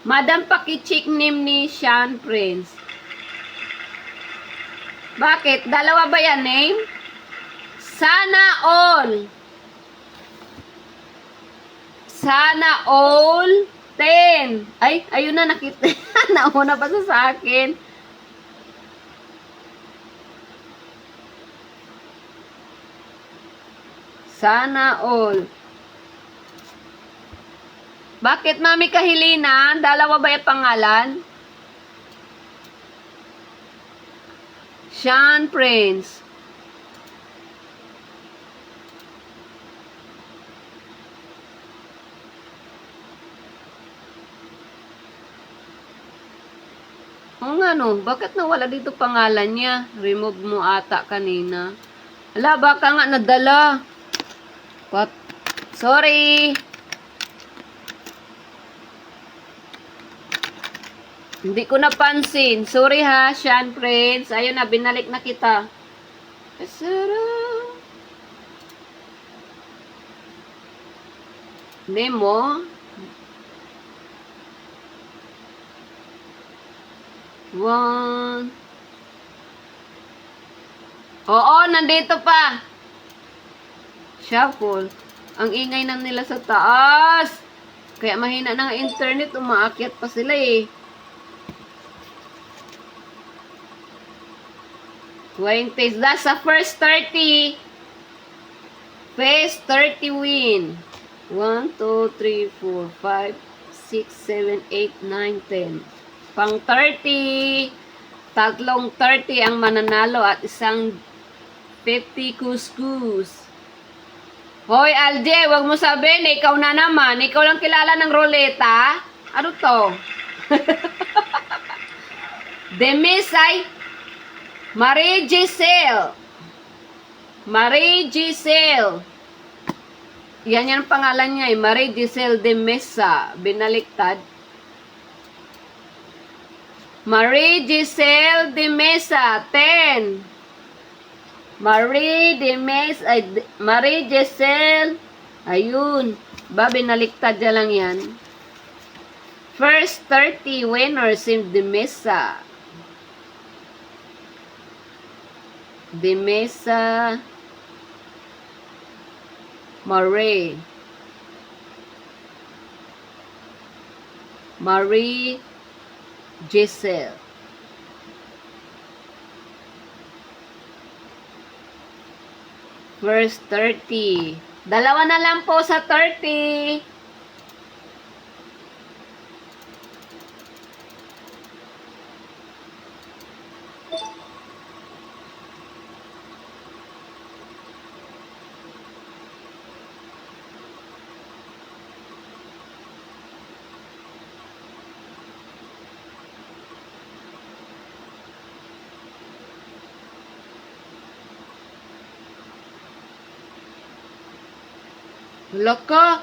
Madam, paki-check name ni Sean Prince. Bakit? Dalawa ba yan name? Sana All. Sana All 10. Ay, ayun na nakita. Nauna pa sa akin. Sana All. Bakit, Mami Helena? Dalawa ba yung pangalan? Sean Prince. O nga no, bakit nawala dito pangalan niya? Remove mo ata kanina. Ala, baka nga nadala. What? Sorry. Hindi ko napansin. Sorry ha, Sean Prince. Ayun na, binalik na kita. Nemo. One. Oo, nandito pa. Shuffle. Ang ingay na nila sa taas. Kaya mahina ng internet, umaakyat pa sila eh. 20. That's the first 30. First 30 win. 1, 2, 3, 4, 5, 6, 7, 8, 9, 10. Pang 30. Tatlong 30 ang mananalo at isang 50 kuskus. Hoy, Alje, wag mo sabihin, ikaw na naman. Ikaw lang kilala ng roleta. Ano to? Demis ay Marie Giselle. Marie Giselle. Yan ang pangalan niya, Marie Giselle de Mesa. Binaliktad. Marie Giselle de Mesa, 10. Marie Giselle. Ayun. Ba, binaliktad niya lang yan. First 30 winners in de Mesa. De Mesa. Marie Giselle. First 30. Dalawa na lang po sa 30. Loko,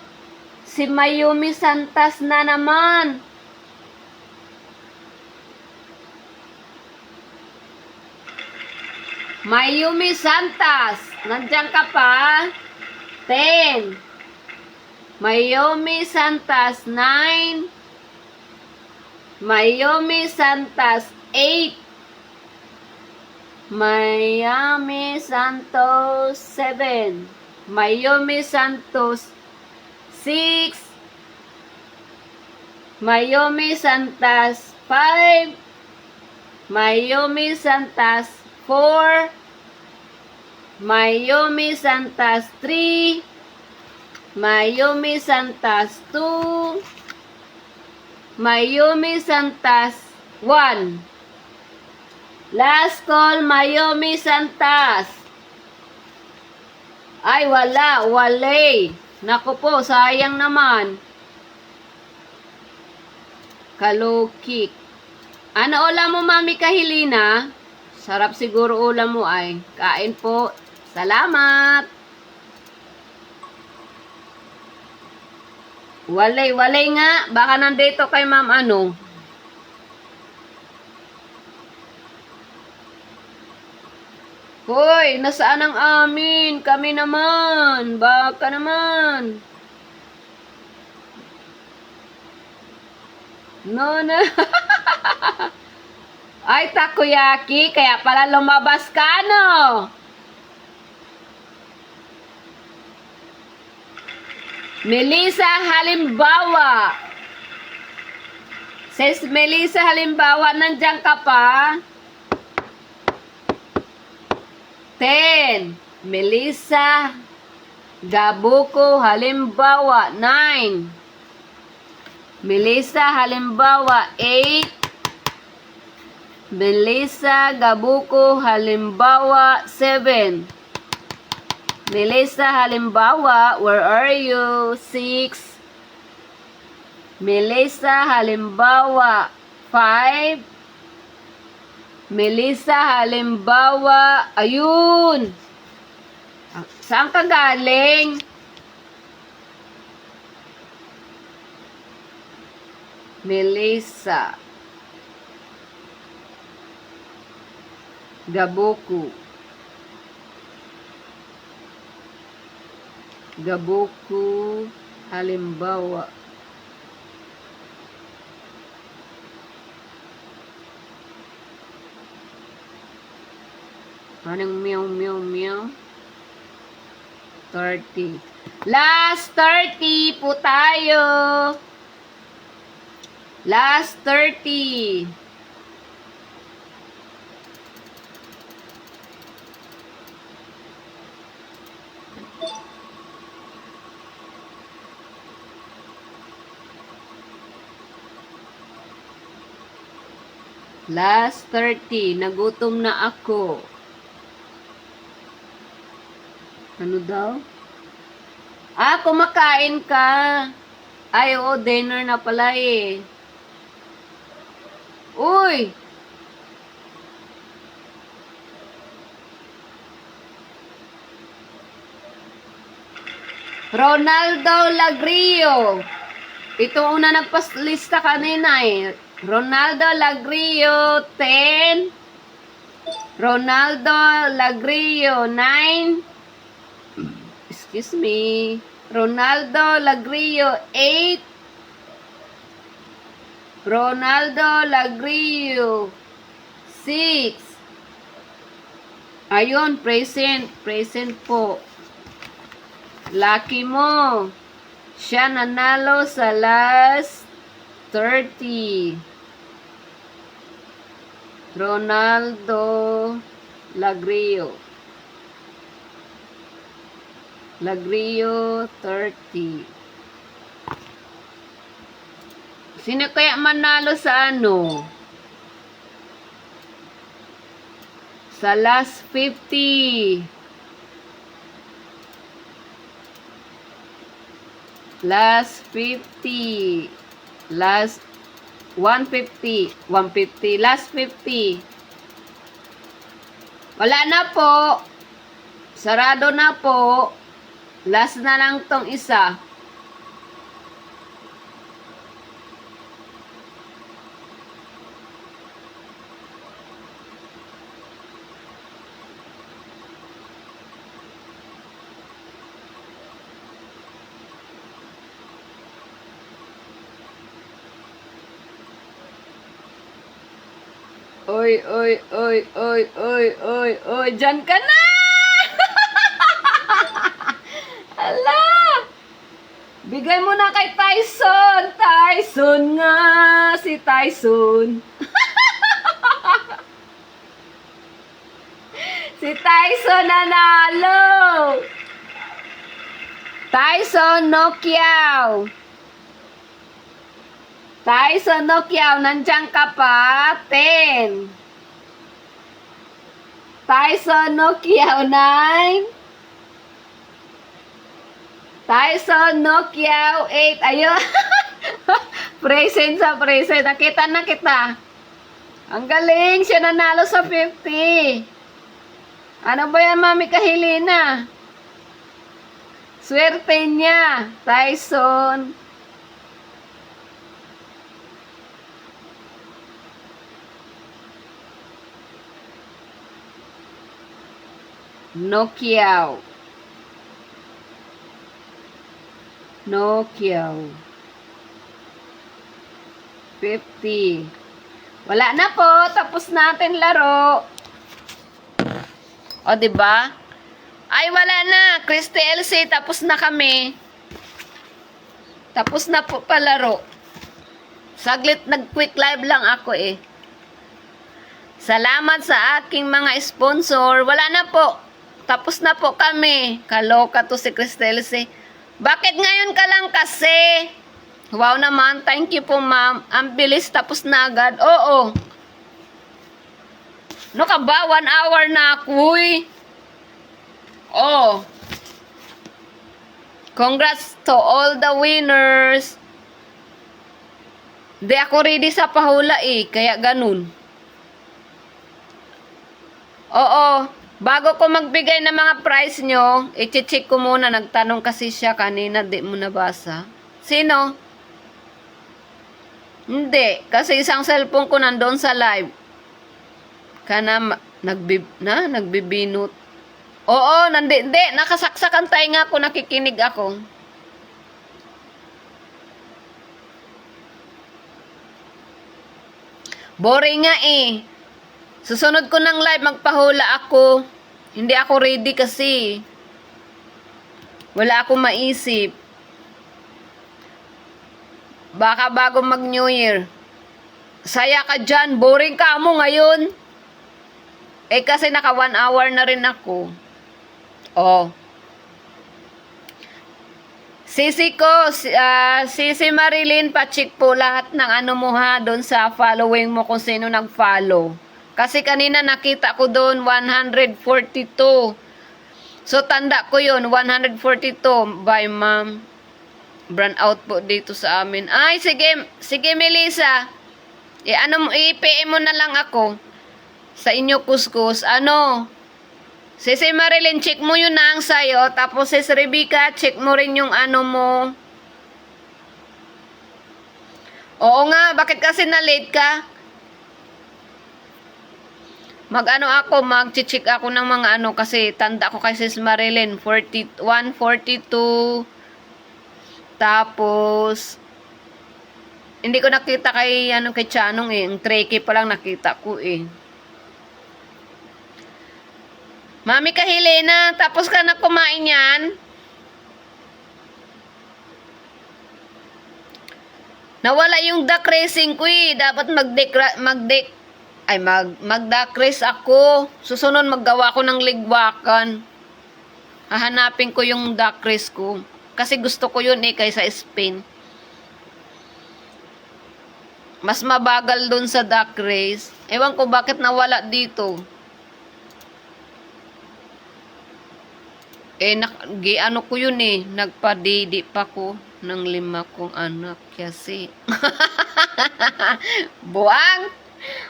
si Mayumi Santas na naman. Mayumi Santas, nandiyan ka pa? 10. Mayumi Santas, 9. Mayumi Santas, 8. Mayumi Santos, 7. Mayumi Santos, 6. Mayumi Santas, 5. Mayumi Santas, 4. Mayumi Santas, 3. Mayumi Santas, 2. Mayumi Santas, 1. Last call, Mayumi Santas. Ay, wala. Walay. Naku po, sayang naman. Kalukik. Ano ulam mo, Mami Kahilina? Sarap siguro ulam mo ay. Kain po. Salamat. Walay, walay nga. Baka nandito kay Ma'am ano. Hoy, nasaan ang amin? Kami naman. Baka naman. No, no. Ay, takoyaki. Kaya pala lumabas ka, no? Melissa Halimbawa. Says Melissa Halimbawa, nandiyan ka pa? 10. Melissa Gabuko Halimbawa, 9. Melissa Halimbawa, 8. Melissa Gabuko Halimbawa, 7. Melissa Halimbawa, where are you? 6. Melissa Halimbawa, 5. Melissa Halimbawa, ayun. Saan ka galing? Melissa Gabuko. Gabuko Halimbawa. Anong meow, meow, meow? 30. Last 30 po tayo. Last 30. Last 30. Nagutom na ako. Ano daw? Ah, kumakain ka. Ay, oo, dinner na pala eh. Uy! Ronaldo Lagrio. Ito una nagpaslista kanina eh. Ronaldo Lagrio, 10. Ronaldo Lagrio, 9. Excuse me. Ronaldo Lagrio, 8. Ronaldo Lagrio, 6. Ayun, present. Present po. Lucky mo. Siya nanalo sa last 30. Ronaldo Lagrio. Lagrio 30. Sino kaya manalo sa ano? Sa last 50. Last 50. Last 150. 150. Last 50. Wala na po. Sarado na po. Last na lang tong isa. Oy, oy, oy, oy, oy, oy, oy, dyan ka na! Ala! Bigay mo na kay Tyson! Tyson nga! Si Tyson! Si Tyson nanalo! Tyson Nokiao! Tyson Nokiao, nandiyan ka pa? 10. Tyson Nokiao, 9. Tyson Nokiao, 8. Ayun. Present sa present. Nakita na kita. Ang galing. Siya nanalo sa 50. Ano ba yan, Mami Kahilina? Swerte niya. Tyson. Nokiao. Nokiao. 50. Wala na po. Tapos natin laro. O, diba? Ay, wala na. Christy LC, tapos na kami. Tapos na po palaro. Saglit, nag-quick live lang ako eh. Salamat sa aking mga sponsor. Wala na po. Tapos na po kami. Kaloka to si Cristel C. Bakit ngayon ka lang kasi? Wow naman. Thank you po, ma'am. Ang bilis. Tapos na agad. Oo. No ka ba? 1 hour na ako. Oh. Congrats to all the winners. Di ako ready sa pahula eh. Kaya ganun. Oo. Bago ko magbigay ng mga price nyo, i-check ko muna. Nagtanong kasi siya kanina, di mo nabasa. Sino? Hindi. Kasi isang cellphone ko nandoon sa live. Kana, nagbibinot. Oo, hindi. Nakasaksak ang tainga ko, nakikinig ako. Boring nga eh. Susunod ko ng live, magpahula ako. Hindi ako ready kasi. Wala akong maisip. Baka bago mag New Year. Saya ka dyan. Boring ka mo ngayon. Eh kasi naka 1 hour na rin ako. Oh. Sisi ko, Sisi Marilyn, pa-check po lahat ng ano mo ha, doon sa following mo kung sino nag-follow. Kasi kanina nakita ko doon 142. So tanda ko yun, 142 by ma'am. Brand out po dito sa amin. Ay, sige Melissa. I-PM mo na lang ako sa inyo kuskus. Ano? Sisi Marilyn, check mo yun na ang sayo. Tapos sis Rebecca, check mo rin yung ano mo. Oo nga, bakit kasi na-late ka? Mag-check ako ng mga ano kasi tanda ko kay sis Marilyn, 142. Tapos, hindi ko nakita kay Chanong eh. Ang 3K pa lang nakita ko eh. Mami ka Helena, tapos ka na kumain yan? Nawala yung duck racing ko eh. Dapat mag-duck race ako. Susunod maggawa ko ng ligwakan. Hahanapin ko yung duck race ko. Kasi gusto ko yun eh kaysa Spain. Mas mabagal dun sa duck race. Ewan ko bakit nawala dito. Ano ko yun eh. Nagpadidi pa ko ng 5 kong anak. Kasi. Buang!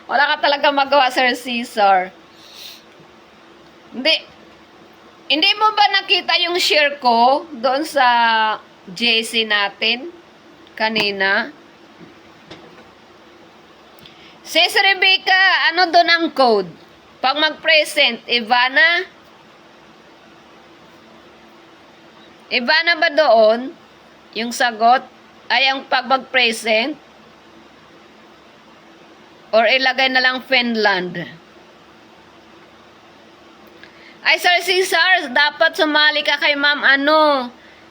Wala ka talaga magawa, Sir Cesar. Hindi mo ba nakita yung share ko doon sa JC natin kanina? Sis Rebecca, ano doon ang code? Pag mag-present, Ivana ba doon? Yung sagot? Ay, ang pag mag-present? Or ilagay na lang Finland? Ay, Sir Cesar, dapat sumali ka kay Ma'am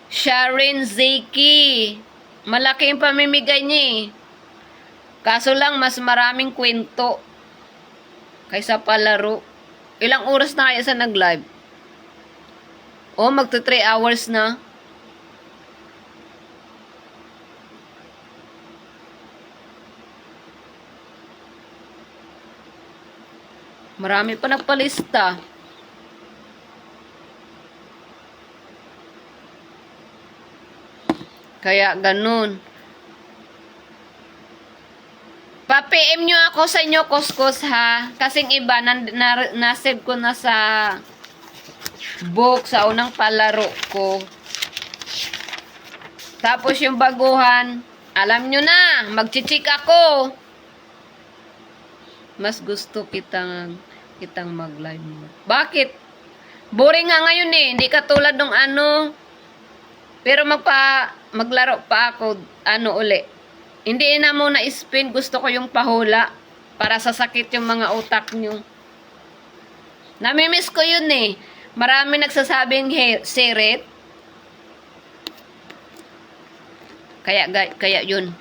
Sharon Zeki. Malaki yung pamimigay niya eh. Kaso lang, mas maraming kwento kaysa palaro. Ilang oras na kaya sa nag-live? Oh, magto 3 hours na. Marami pa nagpalista. Kaya ganun. Pa-PM nyo ako sa inyo, kuskus ha. Kasing iba, na-save ko na sa book, sa unang palaro ko. Tapos yung baguhan, alam nyo na, mag-chichik ako. Mas gusto kitang mag-live mo. Bakit? Boring nga ngayon eh. Hindi katulad ng Pero maglaro pa ako, uli. Hindi na muna spin, gusto ko yung pahula para sasakit yung mga utak nyo. Namimiss ko yun eh. Marami nagsasabing sirit. Kaya yun.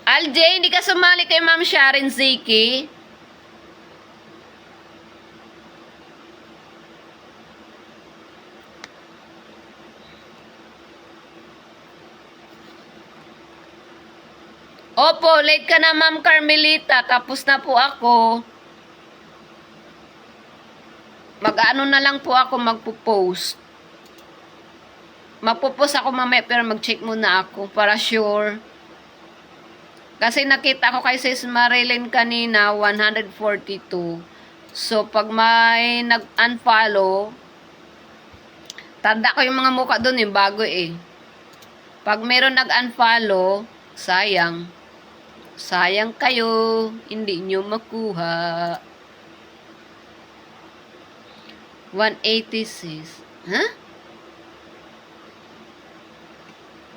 Alje, hindi ka sumali kay Ma'am Sharon Zeki? Opo, late ka na Ma'am Carmelita. Tapos na po ako. Mag-ano na lang po ako magpo-post. Magpo-post ako mamaya pero mag-check muna ako para sure. Kasi nakita ko kay Sis Marilyn kanina 142. So pag may nag-unfollow, tanda ko yung mga mukha doon eh, bago eh. Pag meron nag-unfollow, sayang. Sayang kayo, hindi nyo makuha. 186. Huh?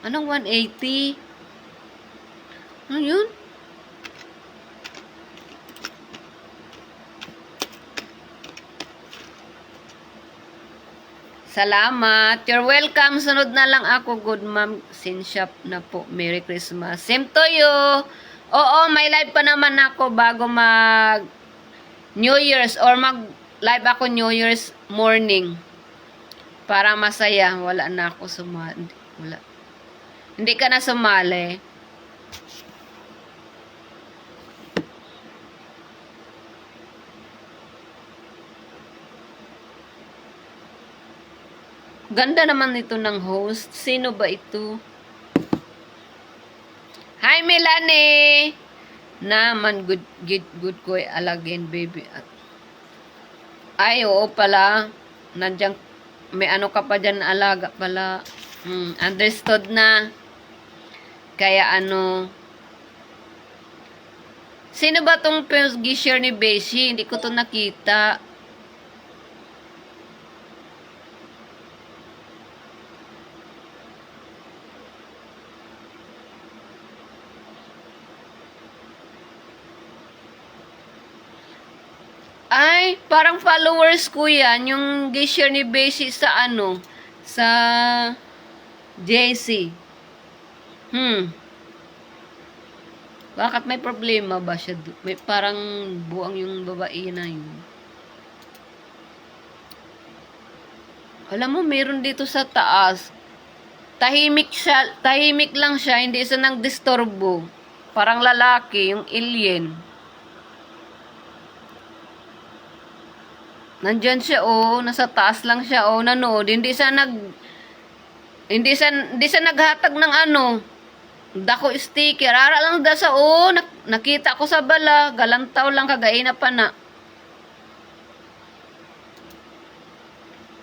Anong 180? Ano yun? Salamat. You're welcome. Sunod na lang ako. Good ma'am. Sinshop na po. Merry Christmas. Same to you. Oo, may live pa naman ako bago mag New Year's or mag live ako New Year's morning. Para masaya. Wala na ako sumali. Wala. Hindi ka na sumali. Ganda naman ito ng host. Sino ba ito? Hi, Melanie! Naman, good ko alagin, baby. Ay, oo pala. Nandiyan, may ano ka pa dyan, alaga pala. Understood na. Kaya ano. Sino ba tong Gisher ni Beshi? Hindi ko to nakita. Ay, parang followers ko yan. Yung Gisher ni Beshi sa ano? Sa JC. Bakit may problema ba siya? May parang buang yung babae na yun. Alam mo, meron dito sa taas. Tahimik lang siya, hindi siya nang disturbo. Parang lalaki, yung alien. Nandyan siya, oh. Nasa taas lang siya, oh. Nanood. Hindi siya naghatag ng ano. Dako sticker. Ara lang da sa, oh. Nakita ko sa bala. Galantaw lang kagaina pa na.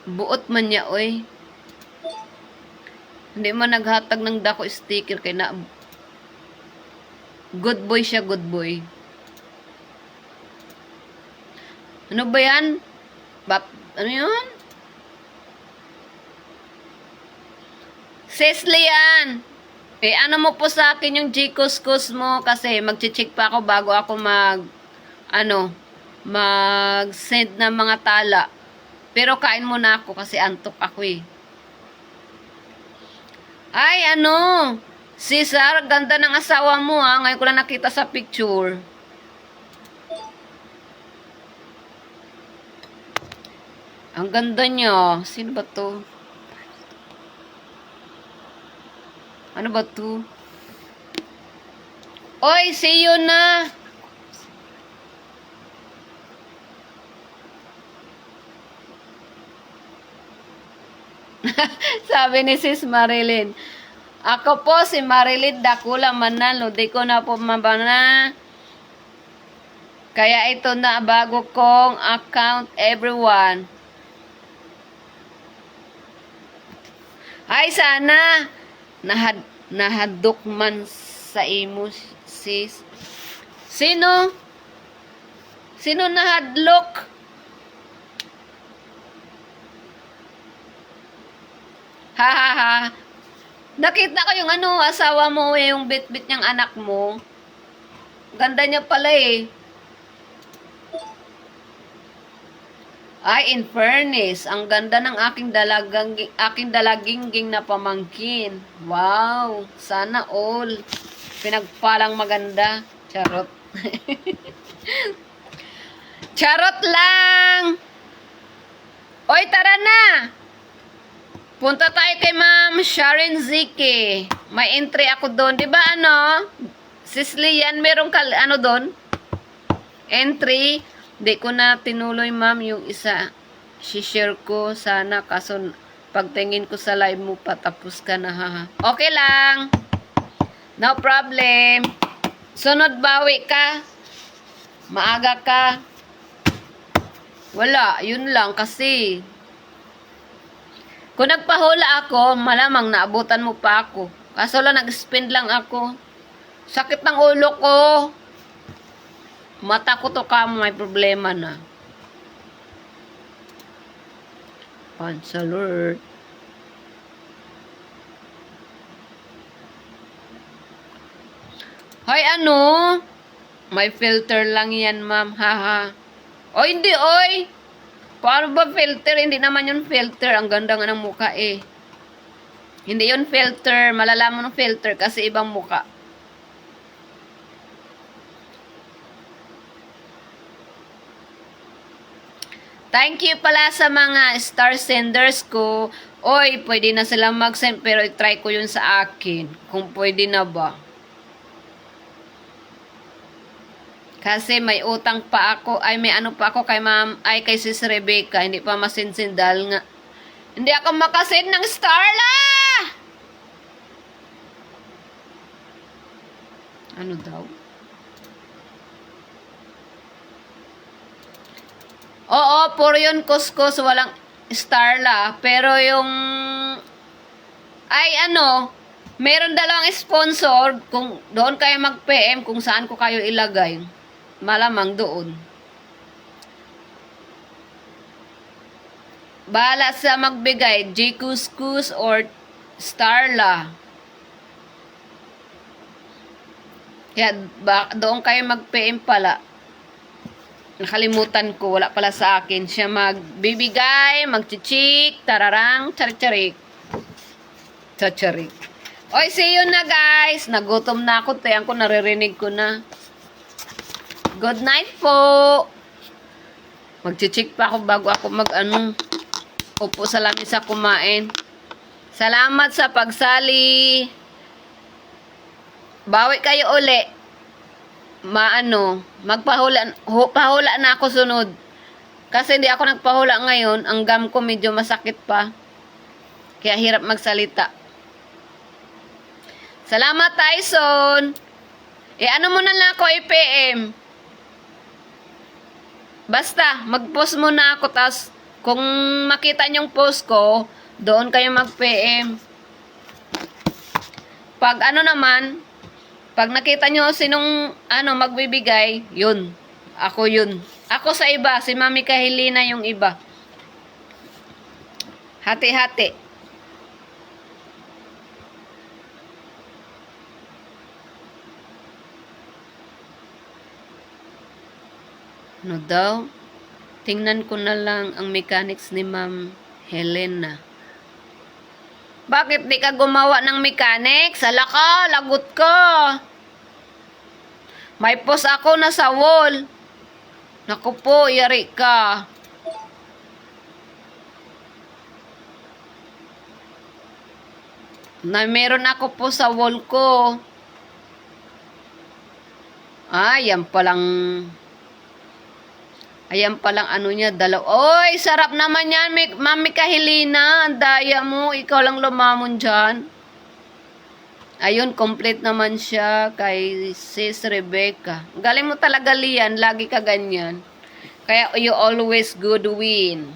Buot man niya, oy. Hindi man naghatag ng dako sticker. Kaya na, good boy siya, good boy. Ano ba yan? Ano yun? Cecily yan. Eh, ano mo po sa akin yung G-Cuscus mo kasi magche-check pa ako bago ako mag-send ng mga tala. Pero kain muna ako kasi antok ako eh. Ay, ano? Cesar, ganda ng asawa mo ha. Ngayon ko lang nakita sa picture. Ang ganda niya. Sino ba to? Ano ba to? Oy, see you na! Sabi ni Sis Marilyn. Ako po si Marilyn Dakula Manalo. Di ko na po mabana. Kaya ito na bago kong account everyone. Ay, sana nahadok man sa imo, sis. Sino? Sino nahadlok? Ha ha ha. Nakita ko yung asawa mo, yung bit-bit niyang anak mo. Ganda niya pala eh. Ay, in fairness, ang ganda ng aking dalagingging na pamangkin. Wow, sana all. Pinagpalang maganda. Charot. Charot lang! Oy, tara na! Punta tayo kay Ma'am Sharon Ziki. May entry ako doon. Di ba Sicilian, merong doon? Entry. Di ko na tinuloy, ma'am, yung isa. Si-share ko sana kaso pagtingin ko sa live mo patapos ka na, ha. Okay lang. No problem. Sunod bawi ka. Maaga ka. Wala, yun lang kasi. Kung nagpahula ako, malamang naabutan mo pa ako. Kaso lang nag-spend lang ako. Sakit ng ulo ko. Mata ko to ka, may problema na. Counselor. Hoy, may filter lang yan, ma'am. Haha. O, hindi, oy. Paano ba filter? Hindi naman yun filter. Ang ganda nga ng mukha eh. Hindi yun filter. Malalaman ng filter kasi ibang mukha. Thank you pala sa mga star senders ko. Oy, pwede na sila mag-send pero i-try ko yun sa akin. Kung pwede na ba. Kasi may utang pa ako. Ay, may ano pa ako kay ma'am. Ay, kay sis Rebecca. Hindi pa masinsin dahil nga. Hindi ako makasend ng Starla! Ano daw? Oo, puro yun kuskus, walang Starla. Pero yung, ay ano, meron dalawang sponsor, kung doon kayo mag-PM, kung saan ko kayo ilagay. Malamang doon. Bahala sa magbigay, G Kuskus or Starla. Kaya doon kayo mag-PM pala. Nakalimutan ko, wala pala sa akin. Siya magbibigay, magchichik, tararang, charik-charik. Charik. Oy, see you na guys. Nagutom na ako, tayan ko, naririnig ko na. Good night po. Magchichik pa ako bago ako upo sa lamesa kumain. Salamat sa pagsali. Bawi kayo uli. Pahula na ako sunod. Kasi hindi ako nagpahula ngayon. Ang gum ko medyo masakit pa. Kaya hirap magsalita. Salamat, Tyson. Ano mo na lang ako i-PM. Basta, mag-post muna ako. Tas, kung makita niyong post ko, doon kayo mag-PM. Pag pag nakita nyo sinong magbibigay, yun. Ako yun. Ako sa iba, si Mami Kahilina yung iba. Hati-hati. Ano daw? Tingnan ko na lang ang mechanics ni Ma'am Helena. Bakit di ka gumawa ng mechanics? Hala ka, lagot ka. May post ako na sa wall. Naku po, yari ka. Meron ako po sa wall ko. Yan palang ayan palang niya, dalaw. Oy, sarap naman yan, Mami Kahilina. Ang daya mo, ikaw lang lumamon dyan. Ayun, complete naman siya kay sis Rebecca. Galing mo talaga, Lian. Lagi ka ganyan. Kaya you always good win.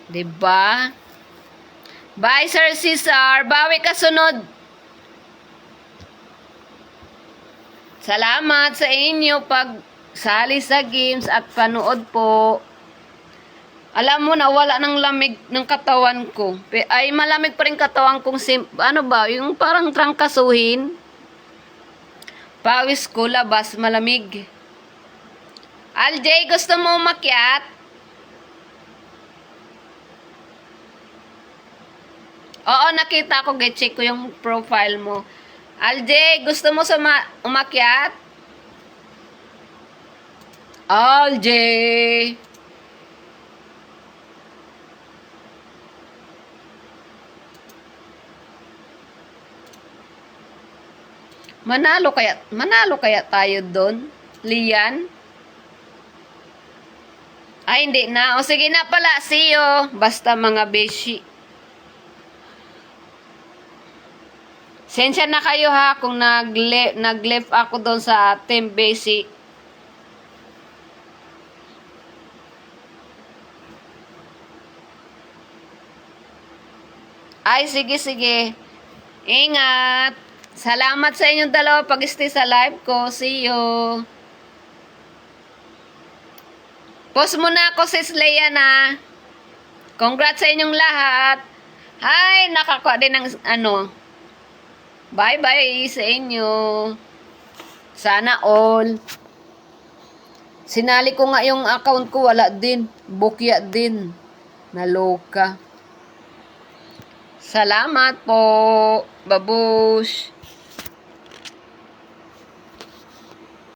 Diba? Bye, Sir Cesar. Bawi ka sunod. Salamat sa inyo sali sa games at panood po. Alam mo na wala ng lamig ng katawan ko. Ay malamig pa rin katawan kong yung parang trangkasuhin. Pawis ko labas, malamig. Aljay, gusto mo umakyat? Oo, nakita ko, check ko yung profile mo. Aljay, gusto mo umakyat? Aljay. Manalo kaya tayo doon, Lian? Ay, hindi na. O sige na pala, see you. Basta mga beshi. Sensya na kayo ha kung nag-left ako doon sa Team Basic. Ay, sige. Ingat. Salamat sa inyong dalawa pag-stay sa live ko. See you. Post muna ako, sis Leia na. Congrats sa inyong lahat. Ay, nakakuha din ng Bye-bye sa inyo. Sana all. Sinali ko nga yung account ko, wala din. Bukya din. Naloka. Salamat po, babush.